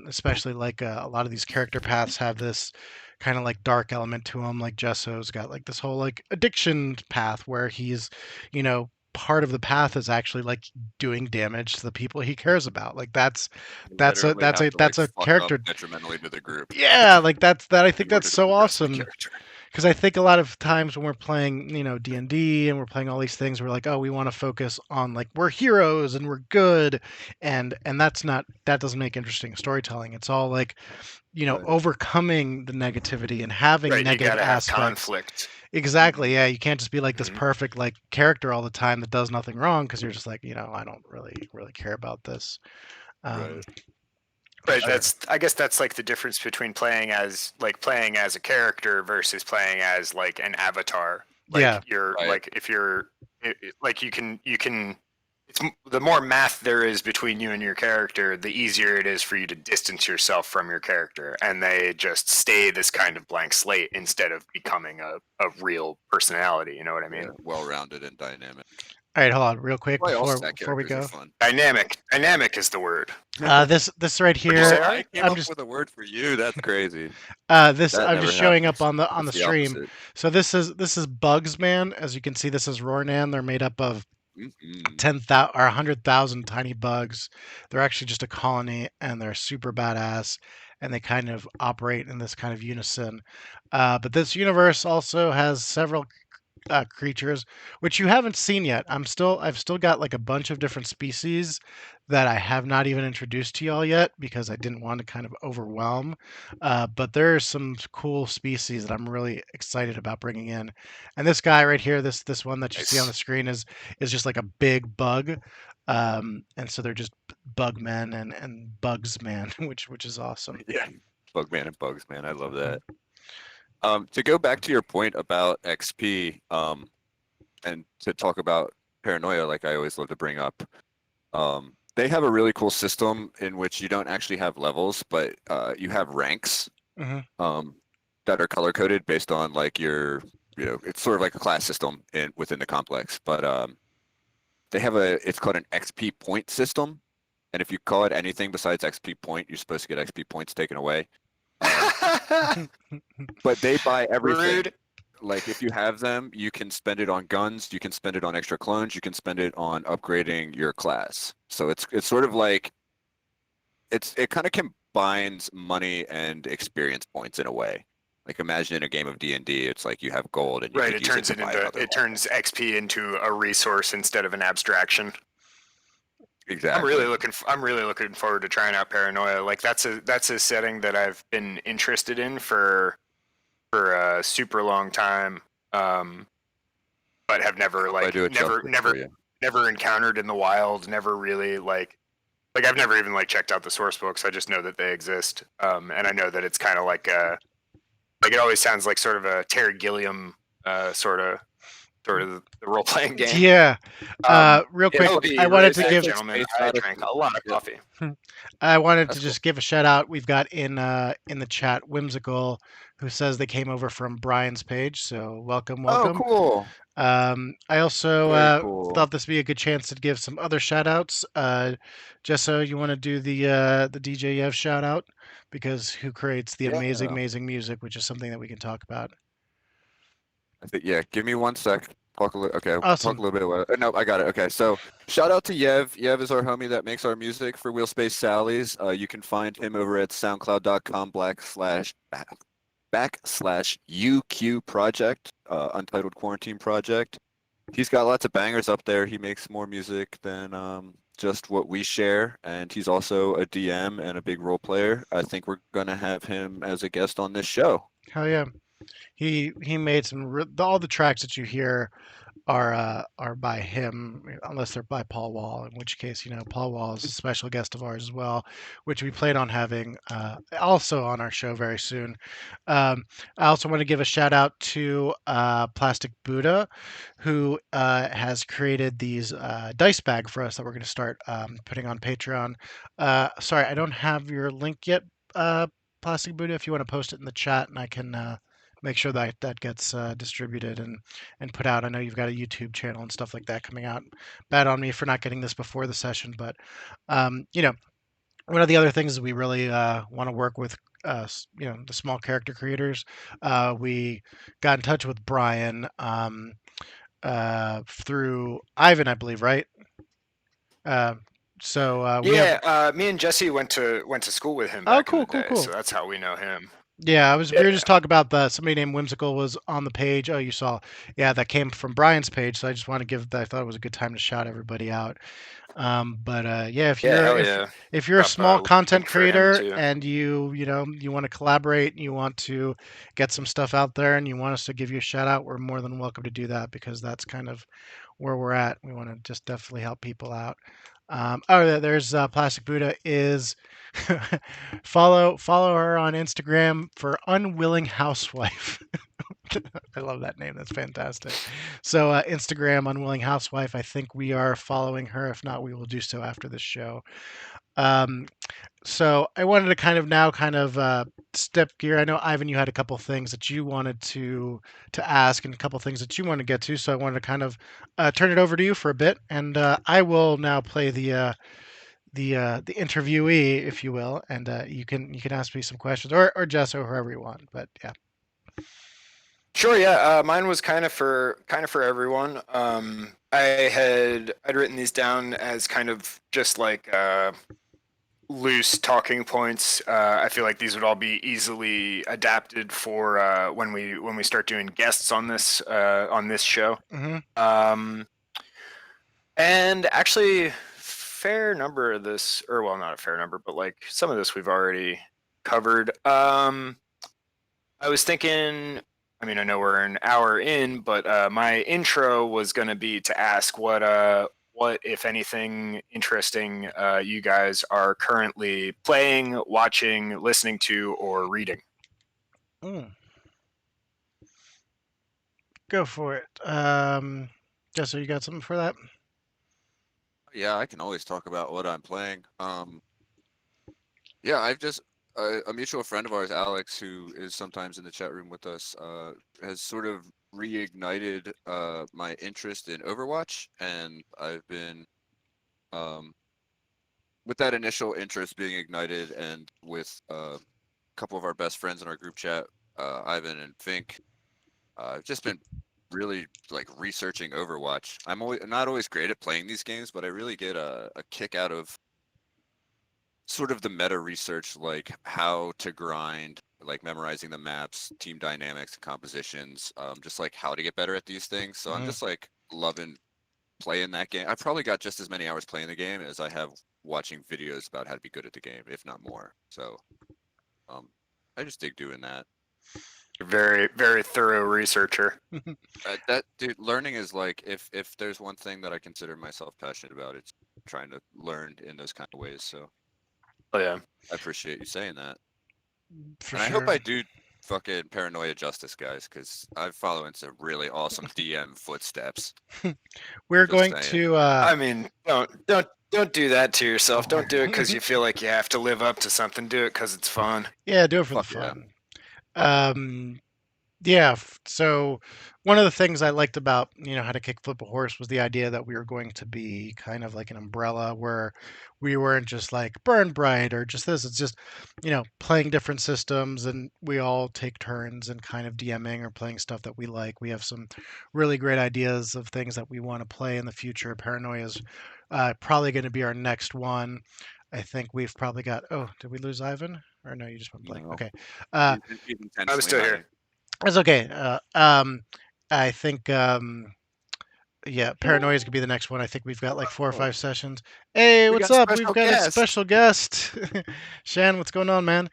especially like a lot of these character paths have this kind of like dark element to them. Like Jesso's got like this whole like addiction path where he's, part of the path is actually like doing damage to the people he cares about. Like You that's a literally that's have a to like that's a fuck up character. detrimentally to the group Yeah, like that. I think in that's order to so progress the awesome character. because I think a lot of times when we're playing, D&D and we're playing all these things, we're like, oh, we want to focus on like we're heroes and we're good, and that doesn't make interesting storytelling. It's all like, Right. overcoming the negativity and having Right, you negative got to have aspects. conflict. Exactly. Yeah, you can't just be like this Mhm. perfect like character all the time that does nothing wrong because you're just like, I don't really care about this. Um, Right. for Right, I, sure. I guess that's like the difference between playing as a character versus playing as like an avatar. Yeah. right. If you're like you can the more math there is between you and your character, the easier it is for you to distance yourself from your character, and they just stay this kind of blank slate instead of becoming a real personality. You know what I Yeah. mean? Well-rounded and dynamic. All right, hold on, real quick Why all before stat we characters are go. fun. Dynamic is the word. This right What'd you here, say, Oh, I Ari? came I'm up just with a word for you. That's crazy. this That I'm just never showing up happens. on the That's the stream. opposite. So this is Bugs Man. As you can see, this is Rornan. They're made up of Hmm. 10,000 or 100,000 tiny bugs. They're actually just a colony, and they're super badass. And they kind of operate in this kind of unison. But this universe also has several creatures, which you haven't seen yet. I've still got like a bunch of different species that I have not even introduced to y'all yet because I didn't want to kind of overwhelm. But there are some cool species that I'm really excited about bringing in. And this guy right here, this one that you see on the Nice. screen is just like a big bug. And so they're just bug men and bugs man, which is awesome. Yeah. Bugman and Bugs, man. I love that. To go back to your point about XP, and to talk about paranoia, like I always love to bring up, they have a really cool system in which you don't actually have levels, but you have ranks, Hmm. um, that are color coded based on like your, it's sort of like a class system within the complex. But they have it's called an XP point system, and if you call it anything besides XP point, you're supposed to get XP points taken away. Um, but they buy everything. Rude. Like if you have them, you can spend it on guns, you can spend it on extra clones, you can spend it on upgrading your class. So it's sort of like it kind of combines money and experience points in a way. Like imagine in a game of D&D, it's like you have gold and you Right, could use it to buy other it level. turns XP into a resource instead of an abstraction. Exactly. I'm really looking forward to trying out Paranoia. Like that's a setting that I've been interested in for a super long time, but have I hope I do it justice for you. never encountered in the wild. Never really like I've never even like checked out the source books. I just know that they exist, and I know that it's kind of like it always sounds like sort of a Terry Gilliam sort of the role playing game. Yeah. Um, Real Yeah, quick, it'll so be I so wanted really to that's sick, give like gentlemen. space I odyssey. drank a lot of Yep, coffee. I wanted to that's cool. just give a shout out. We've got in the chat Whimsical, who says they came over from Brian's page. So welcome, Oh, welcome. cool. I also Very cool. thought this would be a good chance to give some other shout outs. Jesso, you want to do the DJ Yev shout out because who creates the amazing, Yeah. amazing music, which is something that we can talk about. I think, yeah, give me 1 sec. Talk a little. Okay, talk Awesome. a little bit about it. No, I got it. Okay, so shout out to Yev. Yev is our homie that makes our music for Wheelspace Sally's. You can find him over at soundcloud.com/backslash UQ project, Untitled Quarantine Project. He's got lots of bangers up there. He makes more music than just what we share, and he's also a DM and a big role player. I think we're gonna have him as a guest on this show. Hell yeah. He made all the tracks that you hear are by him, unless they're by Paul Wall, in which case, Paul Wall is a special guest of ours as well, which we plan on having also on our show very soon. I also want to give a shout out to Plastic Buddha, who has created these dice bag for us that we're going to start putting on Patreon. Sorry, I don't have your link yet, Plastic Buddha. If you want to post it in the chat, and I can make sure that that gets distributed and put out. I know you've got a YouTube channel and stuff like that coming out. Bad on me for not getting this before the session, but um, you know, one of the other things is we really want to work with the small character creators. We got in touch with Brian through Ivan, I believe, right? Uh, so we have. Me and Jesse went to school with him Oh, back in the cool, cool, day, cool. so that's how we know him. Yeah, we were Yeah. just talking about somebody named Whimsical was on the page. Oh, you saw. Yeah, that came from Brian's page. So I just want to give. I thought it was a good time to shout everybody out. But yeah, Yeah, hell yeah. if you're a Drop small a content link for him creator too. and you want to collaborate and you want to get some stuff out there and you want us to give you a shout out, we're more than welcome to do that because that's kind of where we're at. We want to just definitely help people out. There's Plastic Buddha is follow her on Instagram for Unwilling Housewife. I love that name. That's fantastic. So Instagram Unwilling Housewife. I think we are following her. If not, we will do so after this show. Um, so I wanted to kind of step gear. I know Ivan, you had a couple things that you wanted to ask and a couple things that you want to get to. So I wanted to kind of turn it over to you for a bit, and I will now play the interviewee, if you will, and you can ask me some questions or Jess or whoever you want. But yeah. Sure, yeah. Mine was kind of for everyone. I'd written these down as kind of just like loose talking points. I feel like these would all be easily adapted for when we start doing guests on this show. Hmm. Um, and actually, fair number of this, or well, not a fair number, but like some of this we've already covered. I was thinking. I mean, I know we're an hour in, but my intro was going to be to ask what, if anything, interesting you guys are currently playing, watching, listening to, or reading. Mm, go for it. Jess, you got something for that? Yeah, I can always talk about what I'm playing. Yeah, I've just a mutual friend of ours, Alex, who is sometimes in the chat room with us, has sort of reignited my interest in Overwatch, and I've been um, with that initial interest being ignited, and with a couple of our best friends in our group chat, Ivan and Fink, I've just been really like researching Overwatch. I'm not always great at playing these games, but I really get a kick out of sort of the meta research, like how to grind, like memorizing the maps, team dynamics, compositions, just like how to get better at these things. So I'm Hmm. just like loving playing that game. I probably got just as many hours playing the game as I have watching videos about how to be good at the game, if not more. So um, I just dig doing that. You're very, very thorough researcher. That dude, learning is like if there's one thing that I consider myself passionate about, it's trying to learn in those kind of ways. So Oh yeah. I appreciate you saying that. For And I hope sure. I do fucking Paranoia Justice, guys, because I'm following some really awesome DM footsteps. We're Just going saying. to I mean, don't do that to yourself. Don't do it because you feel like you have to live up to something. Do it because it's fun. yeah, do it for the Fuck yeah. fun. Fuck yeah. Um, Yeah. So one of the things I liked about, how to kick flip a horse was the idea that we were going to be kind of like an umbrella where we weren't just like burn bright or just this. It's just, playing different systems and we all take turns and kind of DMing or playing stuff that we like. We have some really great ideas of things that we want to play in the future. Paranoia is probably going to be our next one. I think we've probably got, oh, did we lose Ivan? Or no, you just went blank. No. Okay. Uh, He's I'm intentionally still hiding. here. it's okay. I think Yeah, Paranoia is gonna be the next one. I think we've got like 4 or 5 sessions. Hey, We what's got a up? We've special got a guest. special guest. Shan, what's going on, man?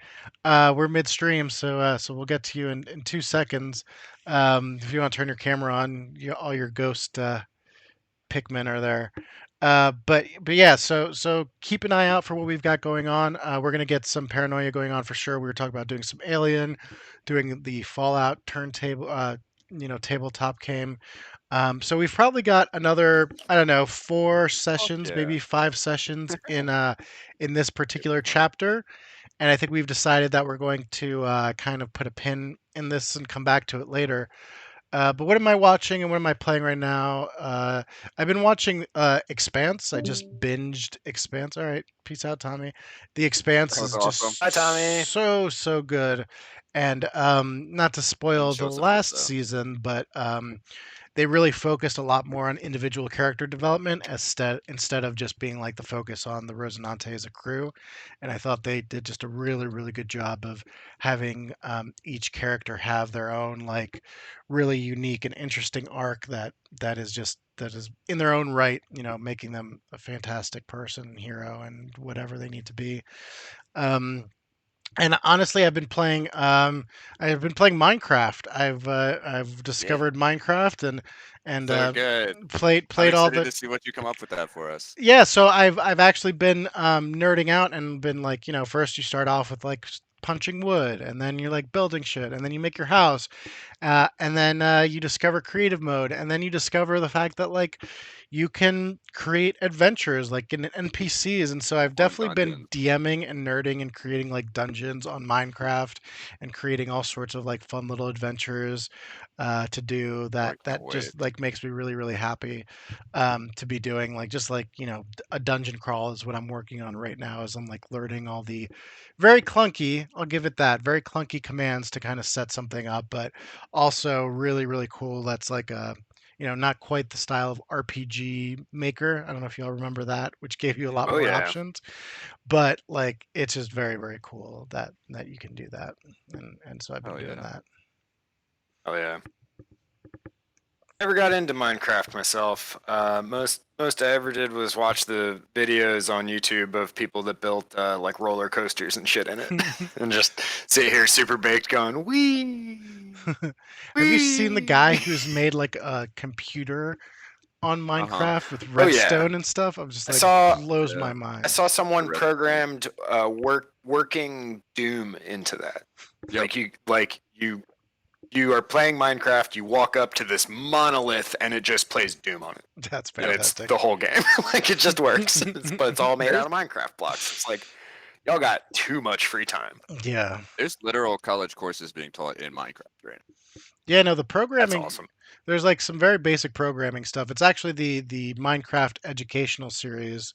We're midstream, so we'll get to you in 2 seconds. If you want to turn your camera on, all your ghost Pikmin are there. But yeah, so keep an eye out for what we've got going on. We're gonna get some Paranoia going on for sure. We were talking about doing some Alien, doing the Fallout turntable, tabletop game. So we've probably got another, I don't know, 4 sessions, yeah. maybe 5 sessions in this particular chapter, and I think we've decided that we're going to kind of put a pin in this and come back to it later. But what am I watching and what am I playing right now? I've been watching Expanse. I just binged Expanse. All right, peace out, Tommy. The Expanse That was is awesome. just Hi, Tommy. so good, and not to spoil the show some of this, last though. season, but they really focused a lot more on individual character development instead of just being like the focus on the Rosinante as a crew. And I thought they did just a really good job of having each character have their own like really unique and interesting arc that is in their own right, making them a fantastic person, hero, and whatever they need to be. Um, and honestly, I've been playing Minecraft. I've discovered Minecraft and So good. played I'm all excited the to see what you come up with that for us. yeah. So I've actually been nerding out and been like, first you start off with like punching wood, and then you're like building shit, and then you make your house, and then you discover creative mode, and then you discover the fact that like you can create adventures like in NPCs. And so I've Fun definitely been dungeons. DMing and nerding and creating like dungeons on Minecraft and creating all sorts of like fun little adventures to do Oh, I can't that wait. just like makes me really happy to be doing like just like a dungeon crawl is what I'm working on right now as I'm like learning all the very clunky, I'll give it that, very clunky commands to kind of set something up, but also really cool. That's like a not quite the style of RPG Maker. I don't know if y'all remember that, which gave you a lot Oh more yeah. options, but like it's just very cool that you can do that, and so I've been Oh doing yeah. that. Oh yeah. Never got into Minecraft myself. Most I ever did was watch the videos on YouTube of people that built like roller coasters and shit in it, and just sit here super baked going wee Have you seen the wee. guy who's made like a computer on Uh-huh. Minecraft with Oh yeah, redstone and stuff? I'm just I like saw blows Yeah. my I mind. saw The someone redstone. programmed working Doom into that. Yep. You are playing Minecraft, you walk up to this monolith and it just plays Doom on it. That's And it's fantastic. the whole game. Like it just works. But it's all made There's out of Minecraft blocks. It's like y'all got too much free time. Yeah. there's literal college courses being taught in Minecraft right Yeah, no, the That's programming awesome. there's like some very basic programming stuff. It's actually the Minecraft educational series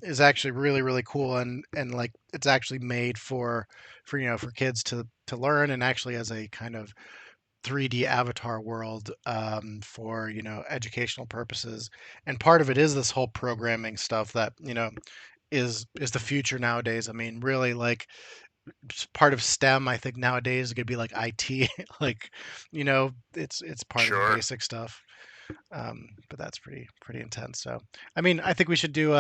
is actually really cool, and like it's actually made for kids to learn, and actually as a kind of 3D avatar world for educational purposes. And part of it is this whole programming stuff that is the future nowadays. I mean, really, like part of STEM, I think nowadays is gonna be like IT, like it's part of the Sure. basic stuff. But that's pretty intense. So, I mean, I think we should do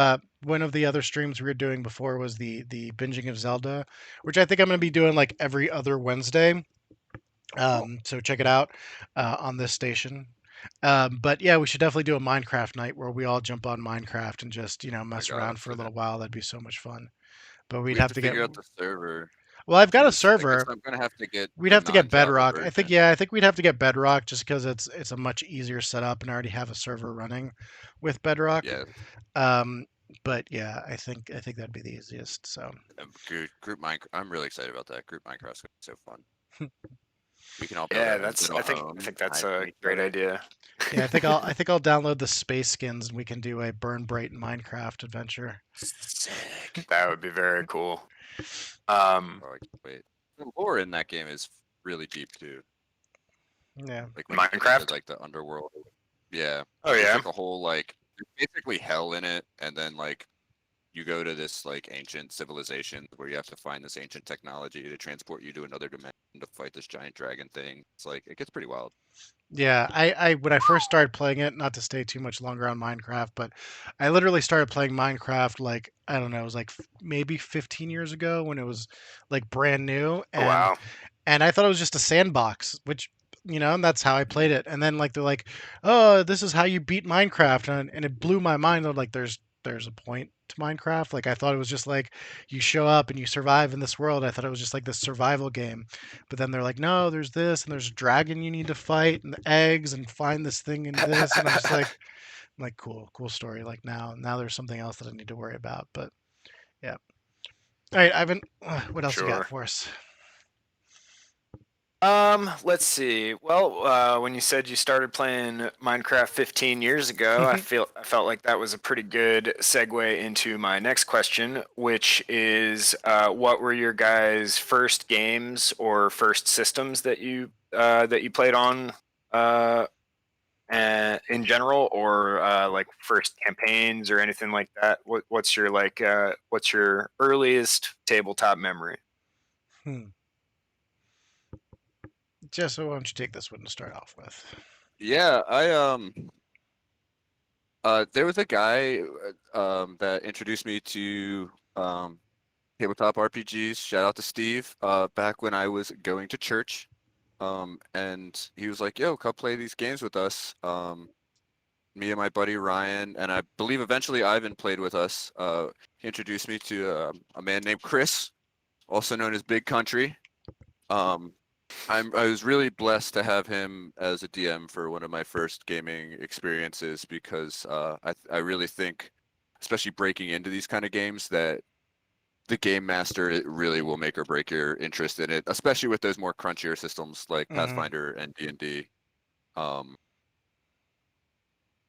one of the other streams we were doing before was the binging of Zelda, which I think I'm gonna be doing like every other Wednesday. now. So check it out on this station. But yeah, we should definitely do a Minecraft night where we all jump on Minecraft and just Oh my mess god, I'm around for so a down. little while. That'd be so much fun. But we'd We have have to to get figure out the server well. I've got a because I guess server. I'm gonna have to get We'd the have to get non-Java Bedrock. version. I think we'd have to get Bedrock just because it's a much easier setup and I already have a server running with Bedrock. Yeah, Um, but yeah, I think that'd be the easiest. So group Minecraft. I'm really excited about that. Group Minecraft's gonna be so fun. We can all build Yeah, our own little I think homes, that's hide from a each great other. idea. yeah, I think I'll download the space skins and we can do a Burn Bright Minecraft adventure. Sick. That would be very cool. Oh, I can't wait. The lore in that game is really deep too. Yeah. Like when you get into Minecraft? like the underworld. Yeah, Oh there's yeah. like a whole like there's basically hell in it, and then like you go to this like ancient civilization where you have to find this ancient technology to transport you to another dimension. to fight this giant dragon thing. It's like it gets pretty wild. Yeah, I when I first started playing it, not to stay too much longer on Minecraft, but I literally started playing Minecraft like I don't know, it was like maybe 15 years ago when it was like brand new, Oh, wow. and I thought it was just a sandbox, which and that's how I played it. And then like they're like, "Oh, this is how you beat Minecraft," and it blew my mind. They're like, "There's a point to Minecraft." Like I thought it was just like you show up and you survive in this world. I thought it was just like this survival game, but then they're like, "No, there's this and there's a dragon you need to fight and the eggs and find this thing and this," and I'm just like, cool story. Like now there's something else that I need to worry about. But yeah. All right, Ivan, what else you got Sure. for us? Let's see. Well, when you said you started playing Minecraft 15 years ago, I felt like that was a pretty good segue into my next question, which is, what were your guys' first games or first systems that you played on, and in general, or like first campaigns or anything like that? What's your what's your earliest tabletop memory? Hmm. Jessa, why don't you take this one to start off with? Yeah, there was a guy that introduced me to tabletop RPGs. Shout out to Steve. Back when I was going to church, and he was like, "Yo, come play these games with us." Me and my buddy Ryan, and I believe eventually Ivan played with us. He introduced me to a man named Chris, also known as Big Country. Um, I was really blessed to have him as a DM for one of my first gaming experiences because I really think, especially breaking into these kind of games, that the game master it really will make or break your interest in it, especially with those more crunchier systems like Mm-hmm. Pathfinder and D&D. Um,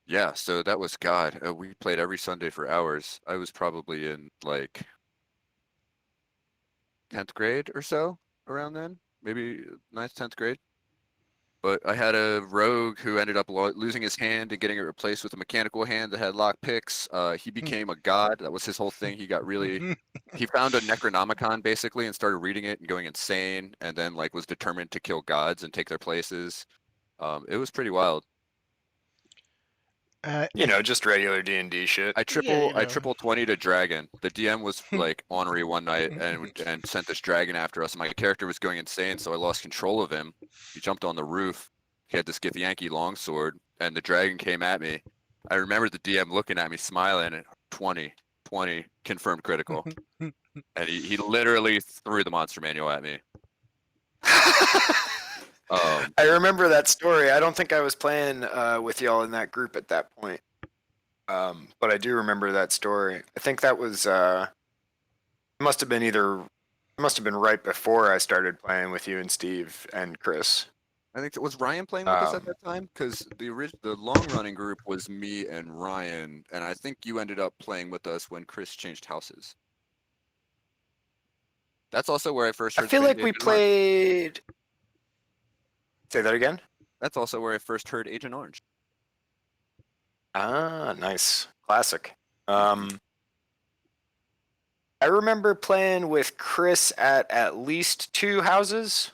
yeah, so that was God. We played every Sunday for hours. I was probably in like 10th grade or so around then, maybe ninth, 10th grade. But I had a rogue who ended up losing his hand and getting it replaced with a mechanical hand that had lock picks. He became a god. That was his whole thing. He got really, he found a Necronomicon basically and started reading it and going insane, and then like was determined to kill gods and take their places. It was pretty wild. If Just regular D&D shit. yeah, I triple 20 to dragon. The DM was like ornery one night Mhm. and sent this dragon after us. My character was going insane, so I lost control of him. He jumped on the roof. He had this Githyanki longsword, and the dragon came at me. I remember the DM looking at me, smiling, and 20, 20, confirmed critical. And he literally threw the monster manual at me. I remember that story. I don't think I was playing with y'all in that group at that point. But I do remember that story. I think that was must have been right before I started playing with you and Steve and Chris. I think was Ryan playing with us at Um, that time because the long running group was me and Ryan, and I think you ended up playing with us when Chris changed houses. That's also where I first I heard feel Space like we Agent Orange. played. Say that again. That's also where I first heard Agent Orange. Ah, nice, classic. I remember playing with Chris at least two houses.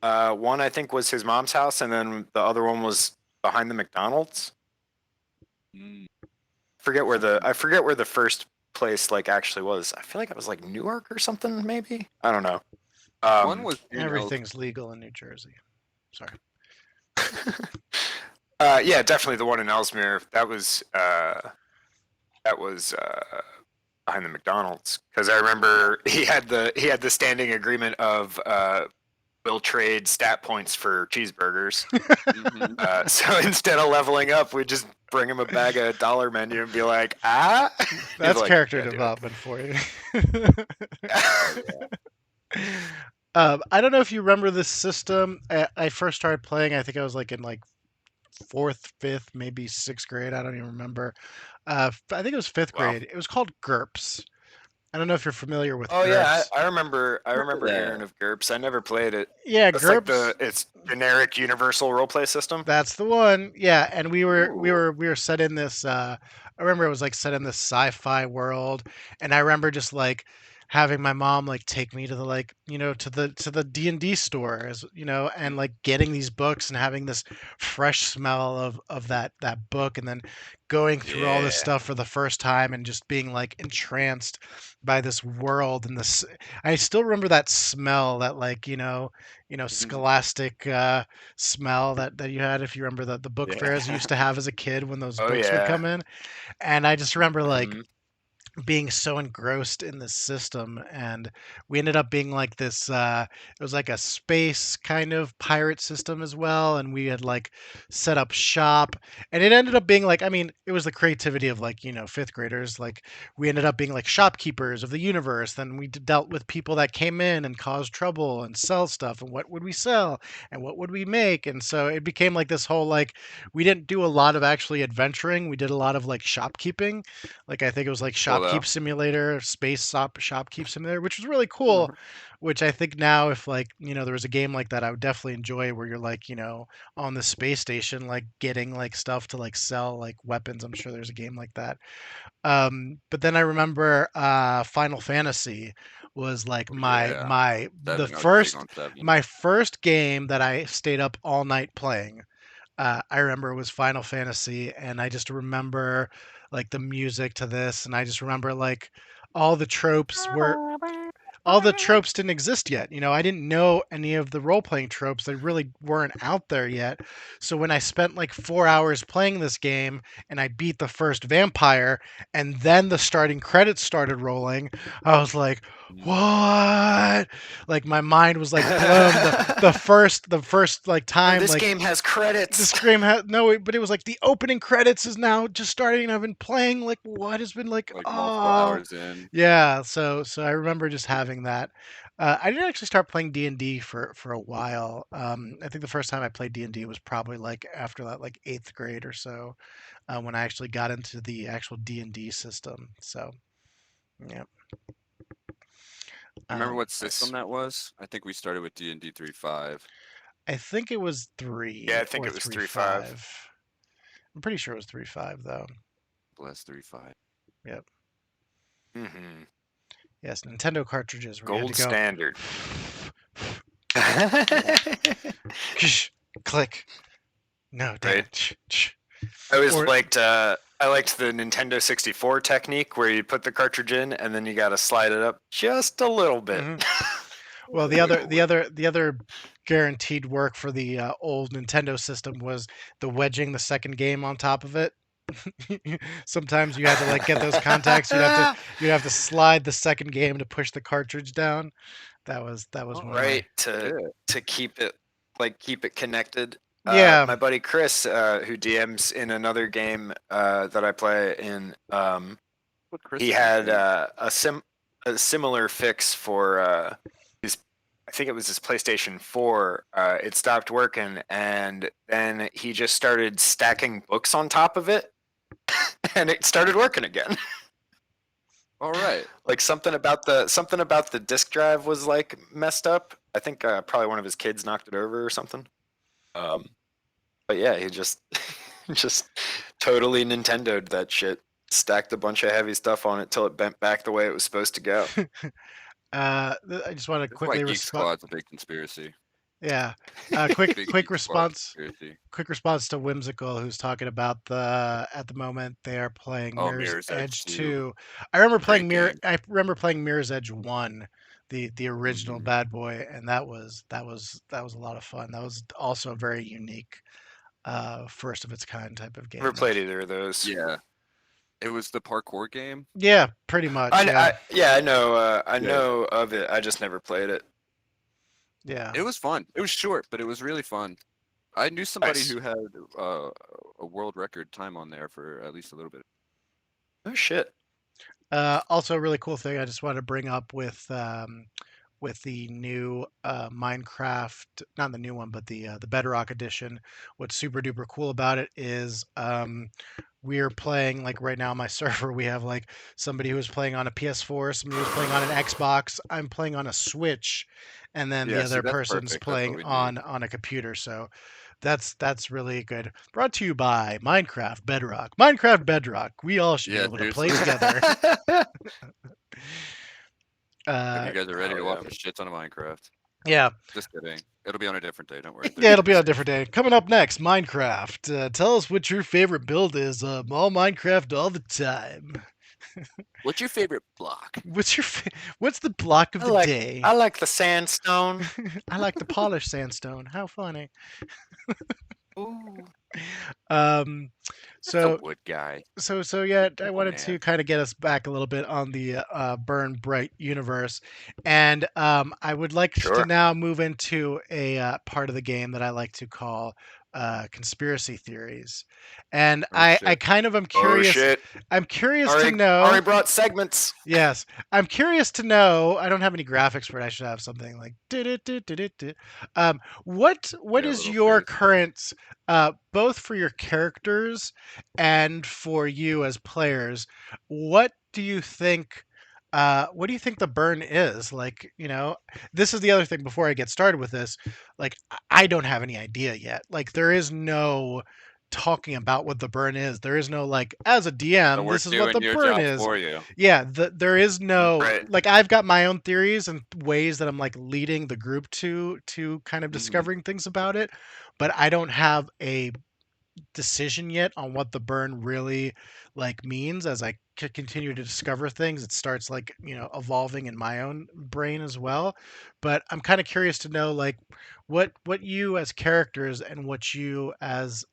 One I think was his mom's house, and then the other one was behind the McDonald's. Mm. I forget where the first place like actually was. I feel like it was like Newark or something, maybe. I don't know. One was in Everything's legal in New Jersey. Sorry. Yeah, definitely the one in Ellesmere. That was behind the McDonald's because I remember he had the standing agreement of we'll trade stat points for cheeseburgers. Mhm. So instead of leveling up, we just bring him a bag of dollar menu and be like, ah. He'd be That's like, character yeah, do it. development for you. Oh yeah. I don't know if you remember this system. I first started playing. I think I was like in like fourth, fifth, maybe sixth grade. I don't even remember. I think it was fifth Wow. grade. It was called GURPS. I don't know if you're familiar with Oh yeah, GURPS. I remember. I Remember remember hearing that. of GURPS. I never played it. Yeah, That's like GURPS. it's generic universal roleplay system. That's the one. Yeah, and we were we Ooh. were we were set in this. I remember it was like set in this sci-fi world, and I remember just like having my mom like take me to the to the D&D store, as and like getting these books and having this fresh smell of that book, and then going through all this Yeah. stuff for the first time and just being like entranced by this world and this. I still remember that smell, that like scholastic smell that you had, if you remember the book fairs you Yeah. used to have as a kid when those Oh books would yeah. come in. And I just remember like Mhm. being so engrossed in this system, and we ended up being like this it was like a space kind of pirate system as well, and we had like set up shop, and it ended up being like, I mean, it was the creativity of like fifth graders. Like we ended up being like shopkeepers of the universe. Then we dealt with people that came in and caused trouble and sell stuff, and what would we sell and what would we make. And so it became like this whole like, we didn't do a lot of actually adventuring, we did a lot of like shopkeeping. Like I think it was like Cool though. Shopkeep Simulator, Shopkeep Simulator, which was really cool. Which I think now, if like there was a game like that, I would definitely enjoy, where you're like on the space station, like getting like stuff to like sell like weapons. I'm sure there's a game like that. But then I remember Final Fantasy was like Yeah. the 7. I was big first on 7. my first game that I stayed up all night playing. I remember it was Final Fantasy, and I just remember like the music to this, and I just remember like all the tropes were all the tropes didn't exist yet. I didn't know any of the role playing tropes. They really weren't out there yet. So when I spent like 4 hours playing this game and I beat the first vampire, and then the starting credits started rolling, I was like, what? Like my mind was like blown. The first like And time, this like game has credits. this game had no, but it was like the opening credits is now just starting, and I've been playing like what has been like, Like multiple oh hours in. yeah. So I remember just having that. I didn't actually start playing D&D for a while. I think the first time I played D&D was probably like after that, like eighth grade or so, when I actually got into the actual D&D system. So yeah. You remember what Nice. system that was? I think we started with D&D 3.5. I think it was Yeah, 3 I think or it was three 3.5. five. I'm pretty sure it was 3.5 though. Bless 3.5. Yep. Mm-hmm. Yes, Nintendo cartridges where you had to Gold go standard. click. No, damn Right. it. I always Or liked I liked the Nintendo 64 technique where you put the cartridge in and then you got to slide it up just a little bit. mhm. Well, the other guaranteed work for the old Nintendo system was the wedging the second game on top of it. Sometimes you had to like get those contacts. You'd have to slide the second game to push the cartridge down. That was one of Right, my. to keep it connected. Yeah. My buddy Chris, who DMs in another game that I play in, What Chris he is his had name? a similar fix for his. I think it was his PlayStation 4. It stopped working, and then he just started stacking books on top of it, and it started working again. All right. Like something about the disk drive was like messed up. I think probably one of his kids knocked it over or something. Um, but yeah, he just just totally Nintendo'd that shit. Stacked a bunch of heavy stuff on it till it bent back the way it was supposed to go. I just want to This is why quickly Geek respond. Squad's a big conspiracy. Yeah. Quick Big quick Geek Squad response. conspiracy. Quick response to Whimsical, who's talking about at the moment they are playing Oh, Mirror's Mirror's Edge Edge 2. 2. Great game. I remember playing Mirror's Edge 1, the original Mhm. bad boy, and that was a lot of fun. That was also a very unique first of its kind type of Never game. played either of those. Yeah. It was the parkour game. Yeah, pretty much. Yeah. Yeah, I know. I Yeah. know of it. I just never played it. Yeah. It was fun. It was short, but it was really fun. I knew somebody Nice. who had a world record time on there for at least a little bit. Oh shit. Also, a really cool thing I just wanted to bring up with the new Minecraft, not the new one, but the Bedrock edition. What's super duper cool about it is we're playing like right now on my server. We have like somebody who's playing on a PS4, somebody who's playing on an Xbox. I'm playing on a Switch, and then the Yeah, see, other that's person's perfect. That's what playing we need. on a computer. So that's really good. Brought to you by Minecraft Bedrock. Minecraft Bedrock. We all should be Yeah, able to play seriously. together. Hope you guys are ready hell to yeah. watch a shit ton of Minecraft. Yeah. Just kidding. It'll be on a different day. Don't worry. Yeah, it'll be on a different day. Coming up next, Minecraft. Tell us what your favorite build is. All Minecraft all the time. What's your favorite block? What's the block of I the like day? I like the sandstone. I like the polished sandstone. How funny. Ooh. That's Um, a so wood guy. so yeah, I Oh, wanted to man. kind of get us back a little bit on the Burn Bright universe, and I would like to Sure. now move into a part of the game that I like to call conspiracy theories, and Oh, I shit. kind of am Oh curious. shit. I'm curious to Ari know. brought segments. Yes, I'm curious to know. I don't have any graphics for it. I should have something like do. What Yeah, is little your face. current both for your characters and for you as players? What do you think? What do you think the burn is? Like, this is the other thing before I get started with this. Like, I don't have any idea yet. Like, there is no talking about what the burn is. There is no like, as a So DM, we're this is what doing the your burn job is. for you. Yeah, there is no Right. like, I've got my own theories and ways that I'm like leading the group to kind of Mhm. discovering things about it, but I don't have a decision yet on what the burn really like means. As I continue to discover things, it starts like, evolving in my own brain as well. But I'm kind of curious to know like what you as characters and what you as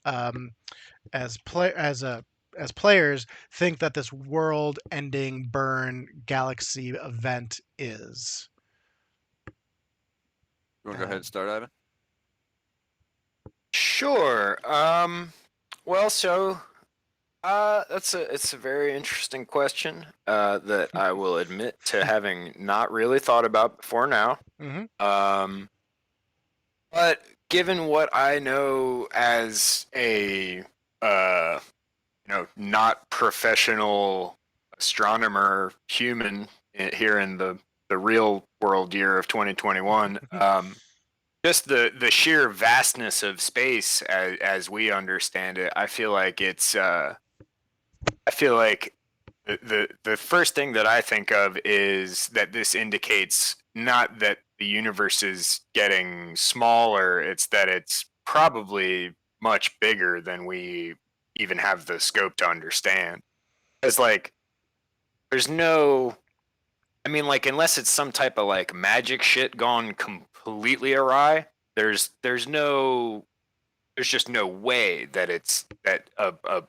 players think that this world-ending burn galaxy event is. You want to go ahead and start, Ivan? Sure. Well, so it's a very interesting question that I will admit to having not really thought about before now. Hmm. Um, but given what I know as a not professional astronomer human here in the real world year of 2021, just the sheer vastness of space as we understand it, I feel like the first thing that I think of is that this indicates not that the universe is getting smaller, it's that it's probably much bigger than we even have the scope to understand. It's like there's no, I mean, like, unless it's some type of like magic shit gone completely awry, there's no, there's just no way that it's that a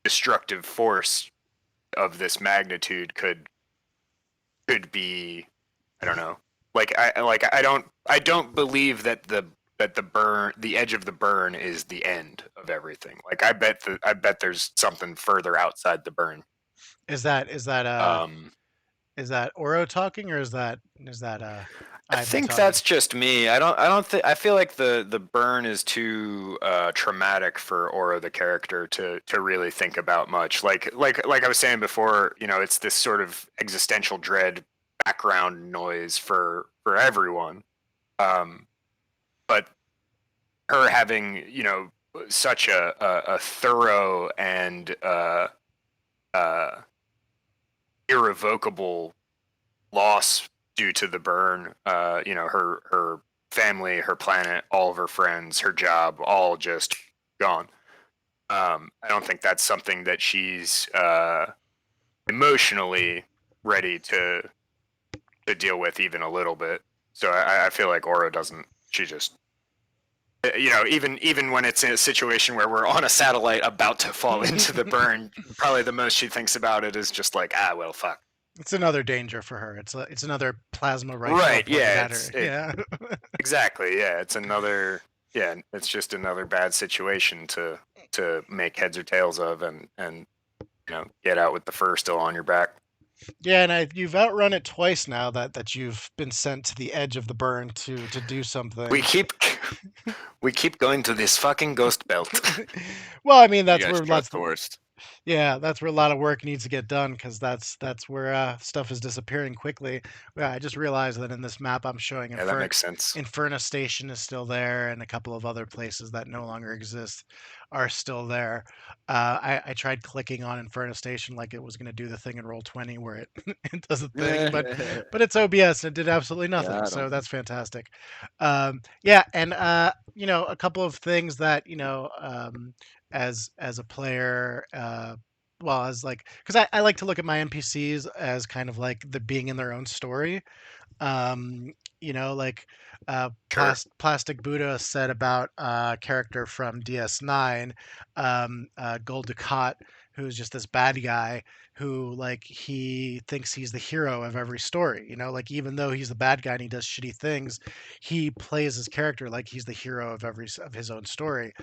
destructive force of this magnitude could be, I don't know. I don't believe that the edge of the burn is the end of everything. Like, I bet there's something further outside the burn. Is that is that uh Um is that Oro talking, or is that I Ivan think talking? that's just me. I don't think, I feel like the burn is too traumatic for Oro the character to really think about much. Like I was saying before, it's this sort of existential dread background noise for everyone. Um, but her having, such a thorough and uh, irrevocable loss due to the burn. Her family, her planet, all of her friends, her job, all just gone. I don't think that's something that she's emotionally ready to deal with even a little bit. So I feel like Oro doesn't. She just, even when it's in a situation where we're on a satellite about to fall into the burn, probably the most she thinks about it is just like, well, fuck. It's another danger for her. It's another plasma rifle Right? pointed Yeah. at her. Yeah. Exactly. Yeah, it's another. Yeah, it's just another bad situation to make heads or tails of, and get out with the fur still on your back. Yeah, and you've outrun it twice now that you've been sent to the edge of the burn to do something. We keep we keep going to this fucking ghost belt. Well, I mean, You that's guys where trust Horst. Yeah, that's where a lot of work needs to get done because that's where stuff is disappearing quickly. Yeah, I just realized that in this map I'm showing Yeah, that makes sense. Inferno Station is still there, and a couple of other places that no longer exist are still there. I tried clicking on Inferno Station like it was going to do the thing in Roll20 where it it does a thing, but it's OBS and it did absolutely nothing. Got 'em. So that's fantastic. Yeah, and a couple of things that as a player, well, as like, because I like to look at my NPCs as kind of like the being in their own story. um like Sure. Plastic Buddha said about a character from DS9, Gold Ducat, who's just this bad guy who, like, he thinks he's the hero of every story. Like, even though he's the bad guy and he does shitty things, he plays his character like he's the hero of of his own story.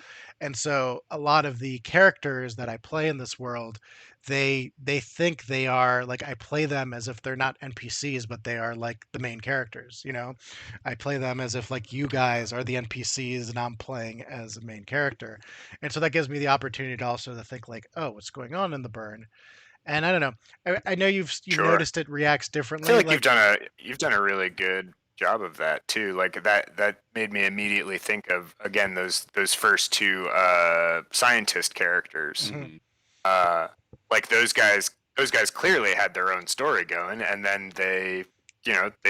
And so a lot of the characters that I play in this world, they think they are like, I play them as if they're not NPCs, but they are like the main characters. I play them as if like you guys are the NPCs and I'm playing as a main character. And so that gives me the opportunity to also to think like, oh, what's going on in the burn? And I don't know. I know you've Sure. noticed it reacts I feel differently. like you've done a really good job of that too. Like that made me immediately think of, again, those first two scientist characters. Mhm. Mhm. Like those guys clearly had their own story going, and then they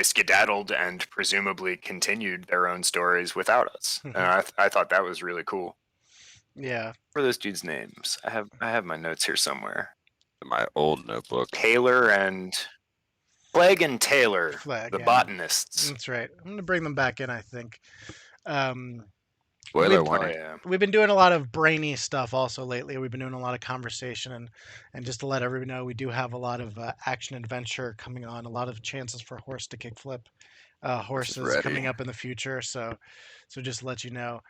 skedaddled and presumably continued their own stories without us. And I thought that was really cool. Yeah. What are those dudes' names? I have my notes here somewhere. In my old notebook. Taylor and Flegg and Taylor, Flag. the Yeah. botanists. That's right. I'm gonna bring them back in, I think. Um, Spoiler we've Oh warning. yeah. we've been doing a lot of brainy stuff also lately. We've been doing a lot of conversation, and just to let everyone know, we do have a lot of action adventure coming on. A lot of chances for horse to kickflip Horse is horses coming ready. up in the future. So just to let you know,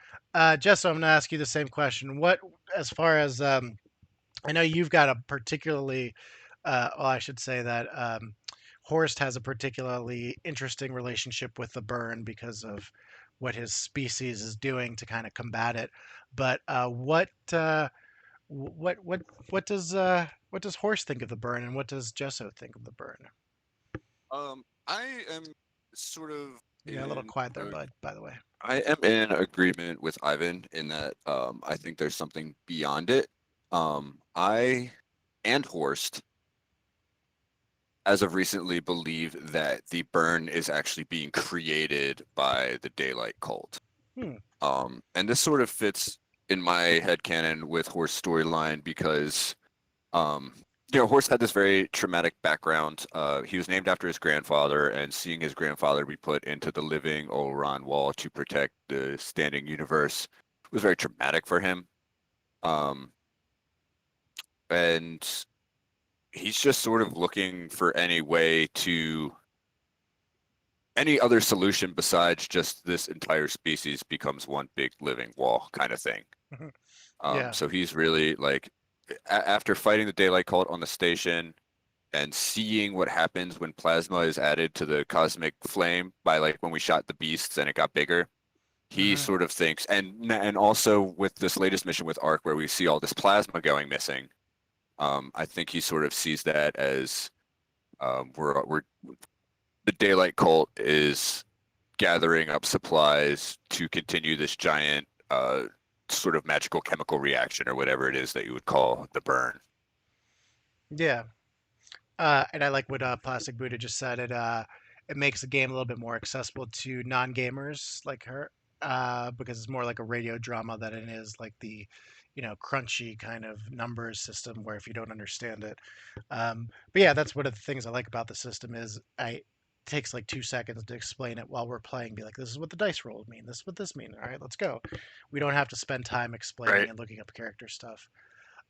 Jess, I'm going to ask you the same question. What, as far as I know, you've got a particularly, well, I should say that Horst has a particularly interesting relationship with the burn because of what his species is doing to kind of combat it. But what does Horst think of the burn, and what does Gesso think of the burn? I am sort of Yeah, a little in quiet there, a, bud. By the way. I am in agreement with Ivan in that I think there's something beyond it. I and Horst, as of recently, believe that the burn is actually being created by the Daylight Cult. Hmm. And this sort of fits in my headcanon with Horst's storyline because um, Horst had this very traumatic background. He was named after his grandfather, and seeing his grandfather be put into the living Orion Wall to protect the standing universe was very traumatic for him. Um, and he's just sort of looking for any other solution besides just this entire species becomes one big living wall kind of thing. Yeah. So he's really like, after fighting the Daylight Cult on the station and seeing what happens when plasma is added to the cosmic flame by, like, when we shot the beasts and it got bigger, he Hmm. sort of thinks, and also with this latest mission with Ark where we see all this plasma going missing, I think he sort of sees that as we're the Daylight Cult is gathering up supplies to continue this giant sort of magical chemical reaction or whatever it is that you would call the burn. Yeah. And I like what Plastic Buddha just said. It makes the game a little bit more accessible to non-gamers like her, because it's more like a radio drama than it is like the, crunchy kind of numbers system where if you don't understand it. But yeah, that's one of the things I like about the system is it takes like 2 seconds to explain it while we're playing. Be like, this is what the dice rolls mean. This is what this means. All right, let's go. We don't have to spend time explaining Right. and looking up character stuff.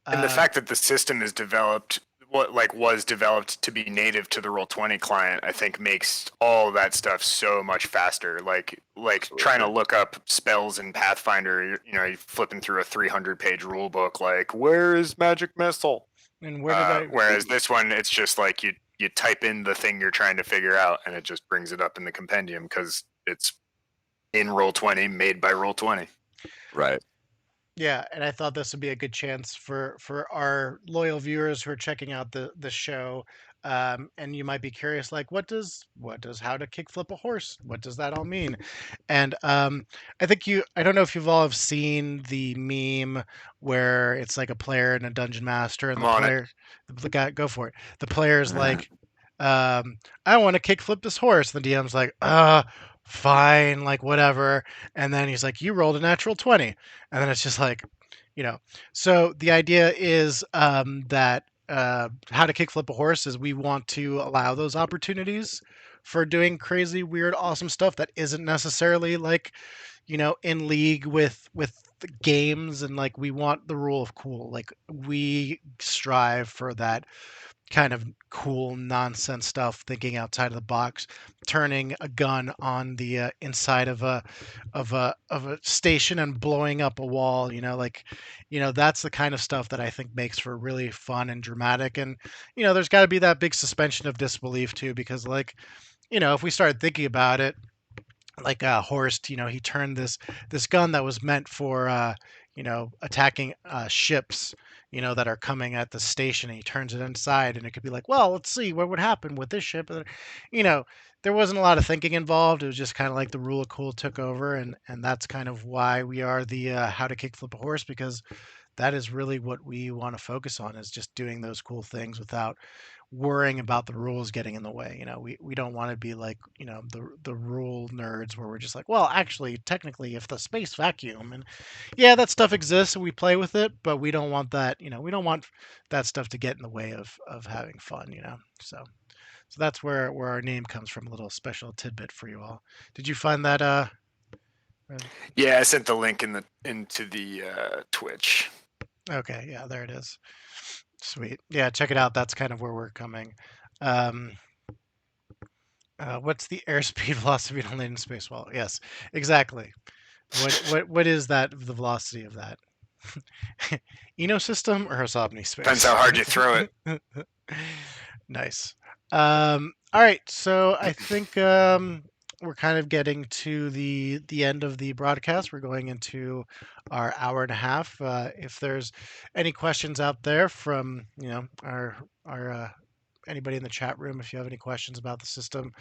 And the Uh, fact that the system is developed, was developed to be native to the Roll20 client, I think makes all that stuff so much faster. Like trying to Absolutely. look up spells in Pathfinder, you're flipping through a 300-page rule book, like, where is magic missile? and where did I? Whereas this one, it's just like you type in the thing you're trying to figure out, and it just brings it up in the compendium because it's in Roll20, made by Roll20. Right. Yeah, and I thought this would be a good chance for our loyal viewers who are checking out the show. And you might be curious, like, what does how to kickflip a horse? What does that all mean? And I don't know if you've all have seen the meme where it's like a player and a dungeon master, and I'm on it. the guy, go for it. The player's like, I want to kickflip this horse. The DM's like, fine, like whatever. And then he's like, you rolled a natural 20. And then it's just like, you know. So the idea is that how to kickflip a horse is we want to allow those opportunities for doing crazy, weird, awesome stuff that isn't necessarily like, in league with the games, and like we want the rule of cool. Like we strive for that kind of cool nonsense stuff, thinking outside of the box, turning a gun on the inside of a station and blowing up a wall. Like, that's the kind of stuff that I think makes for really fun and dramatic. And there's got to be that big suspension of disbelief too, because like, if we started thinking about it, like Horst, he turned this gun that was meant for attacking ships, that are coming at the station, and he turns it inside, and it could be like, well, let's see what would happen with this ship. And, you know, there wasn't a lot of thinking involved. It was just kind of like the rule of cool took over, and that's kind of why we are the how to kickflip a horse, because that is really what we want to focus on, is just doing those cool things without worrying about the rules getting in the way. We don't want to be like, the rule nerds where we're just like, well, actually, technically, if the space vacuum, and yeah, that stuff exists and we play with it, but we don't want that, we don't want that stuff to get in the way of having fun. So that's where our name comes from. A little special tidbit for you all. Did you find that Yeah, I sent the link into the Twitch. okay, yeah, there it is. Sweet. Yeah, check it out. That's kind of where we're coming. Um, what's the airspeed velocity of landing space? Well, yes, exactly. What is that? The velocity of that? Eno system or Hasobni space? Depends how hard you throw it. Nice. All right, so I think we're kind of getting to the end of the broadcast. We're going into our hour and a half. If there's any questions out there from our anybody in the chat room, if you have any questions about the system,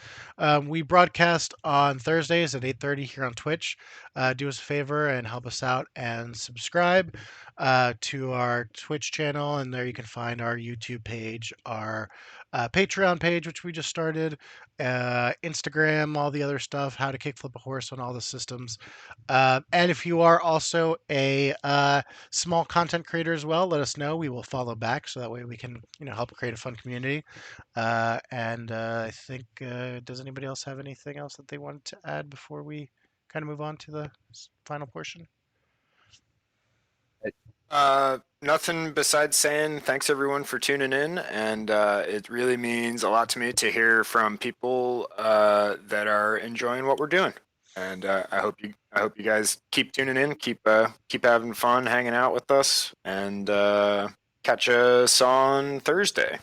we broadcast on Thursdays at 8:30 here on Twitch. Do us a favor and help us out and subscribe to our Twitch channel, and there you can find our YouTube page, our Patreon page, which we just started, Instagram, all the other stuff, how to kickflip a horse on all the systems. And if you are also a small content creator as well, let us know. We will follow back, so that way we can help create a fun community. And I think, does anybody else have anything else that they wanted to add before we kind of move on to the final portion? Nothing besides saying thanks everyone for tuning in, and it really means a lot to me to hear from people that are enjoying what we're doing. And I hope you guys keep tuning in, keep having fun, hanging out with us, and catch us on Thursday.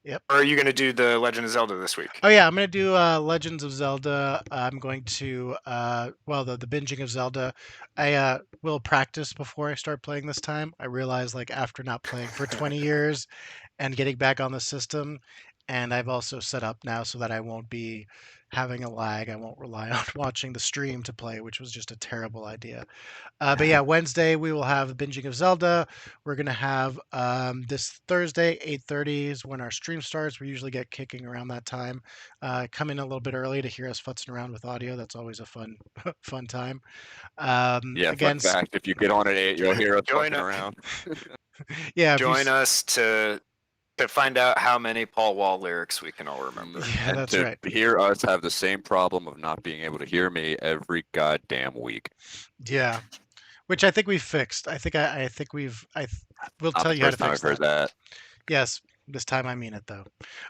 Yep. Or are you going to do the Legend of Zelda this week? Oh yeah, I'm gonna do Legends of Zelda. I'm going to the binging of Zelda. I will practice before I start playing this time. I realize, like, after not playing for 20 years and getting back on the system, and I've also set up now so that I won't be having a lag. I won't rely on watching the stream to play, which was just a terrible idea. But yeah, Wednesday we will have binging of Zelda. We're gonna have this Thursday, 8:30 is when our stream starts. We usually get kicking around that time. Come in a little bit early to hear us futzing around with audio. That's always a fun fun time. Yeah, Again, fun fact, if you get on at 8, you'll hear us Join fucking us. around. yeah, if you Join us to find out how many Paul Wall lyrics we can all remember. Yeah, And that's to right. hear us have the same problem of not being able to hear me every goddamn week. Yeah, which I think we've fixed. I think we'll Not tell the you how to first time fix I've heard that. Yes, this time I mean it though.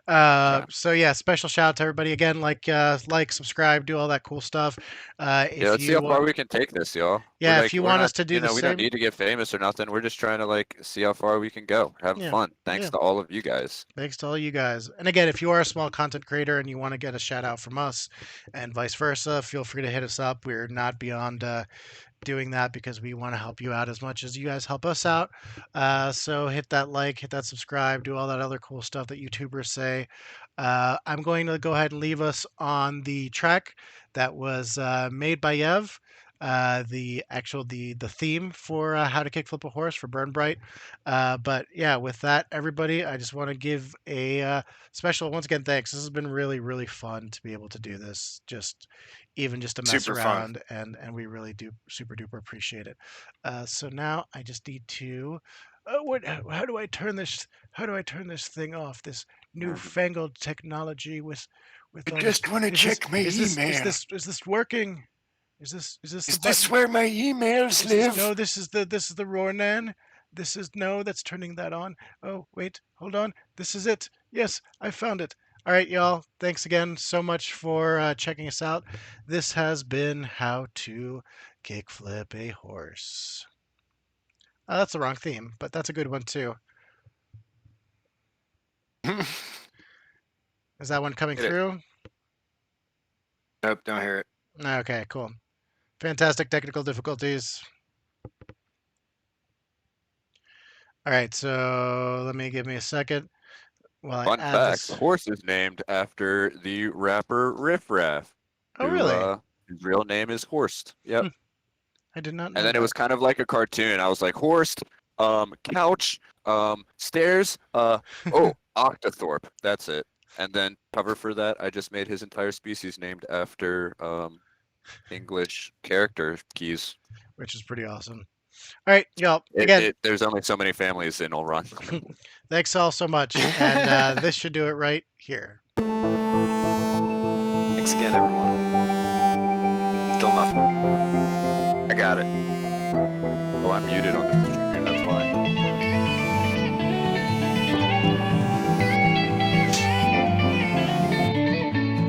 Yeah. So yeah, special shout out to everybody again. Like, subscribe, do all that cool stuff. Yeah, If let's see you how far want, we can take this, y'all. yeah, if you We're want not, us to do the we don't same, need to get famous or nothing. We're just trying to see how far we can go. Have yeah, fun. Thanks yeah. to all of you guys. Thanks to all you guys. And again, if you are a small content creator and you want to get a shout out from us, and vice versa, feel free to hit us up. We're not beyond doing that because we want to help you out as much as you guys help us out. So hit that like, hit that subscribe, do all that other cool stuff that YouTubers say. I'm going to go ahead and leave us on the track that was made by Yev. The theme for How to Kickflip a Horse for Burn Bright. But yeah, with that, everybody, I just want to give a special once again thanks. This has been really, really fun to be able to do this. Just to mess Super fun. around, and we really do super duper appreciate it. So now I just need to. How do I turn this? How do I turn this thing off? This newfangled technology with I all this. just want to Is this check my is this email. is this working? Is this Is the this button? where my emails Is live? no, this is the Ronan. This is no, that's turning that on. Oh, wait, hold on. This is it. Yes, I found it. All right, y'all. Thanks again so much for checking us out. This has been How to Kickflip a Horse. That's the wrong theme, but that's a good one too. Is that one coming Get it. through? Nope, don't hear it. Okay, cool. Fantastic technical difficulties. All right, so give me a second while I Fun add fact: this. the horse is named after the rapper Riff Raff, Oh, really? his real name is Horst. Yep. I did not And know then it that. was kind of like a cartoon. I was like, Horst, couch, stairs, Octothorpe. That's it. And then cover for that, I just made his entire species named after English character keys. Which is pretty awesome. All right, y'all. Again, There's only so many families in Olron. thanks all so much, and this should do it right here. Thanks again, everyone. Still nothing. I got it. Oh, I'm muted on the stream. That's why.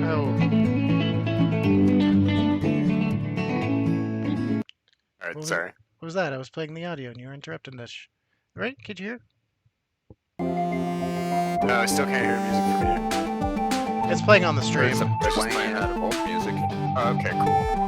Oh, All right, What was sorry. what was that? I was playing the audio, and you were interrupting this. Right? Could you hear? No, I still can't hear music from you. It's playing on the There's stream. some Just playing playing out of old music. Oh, okay, cool.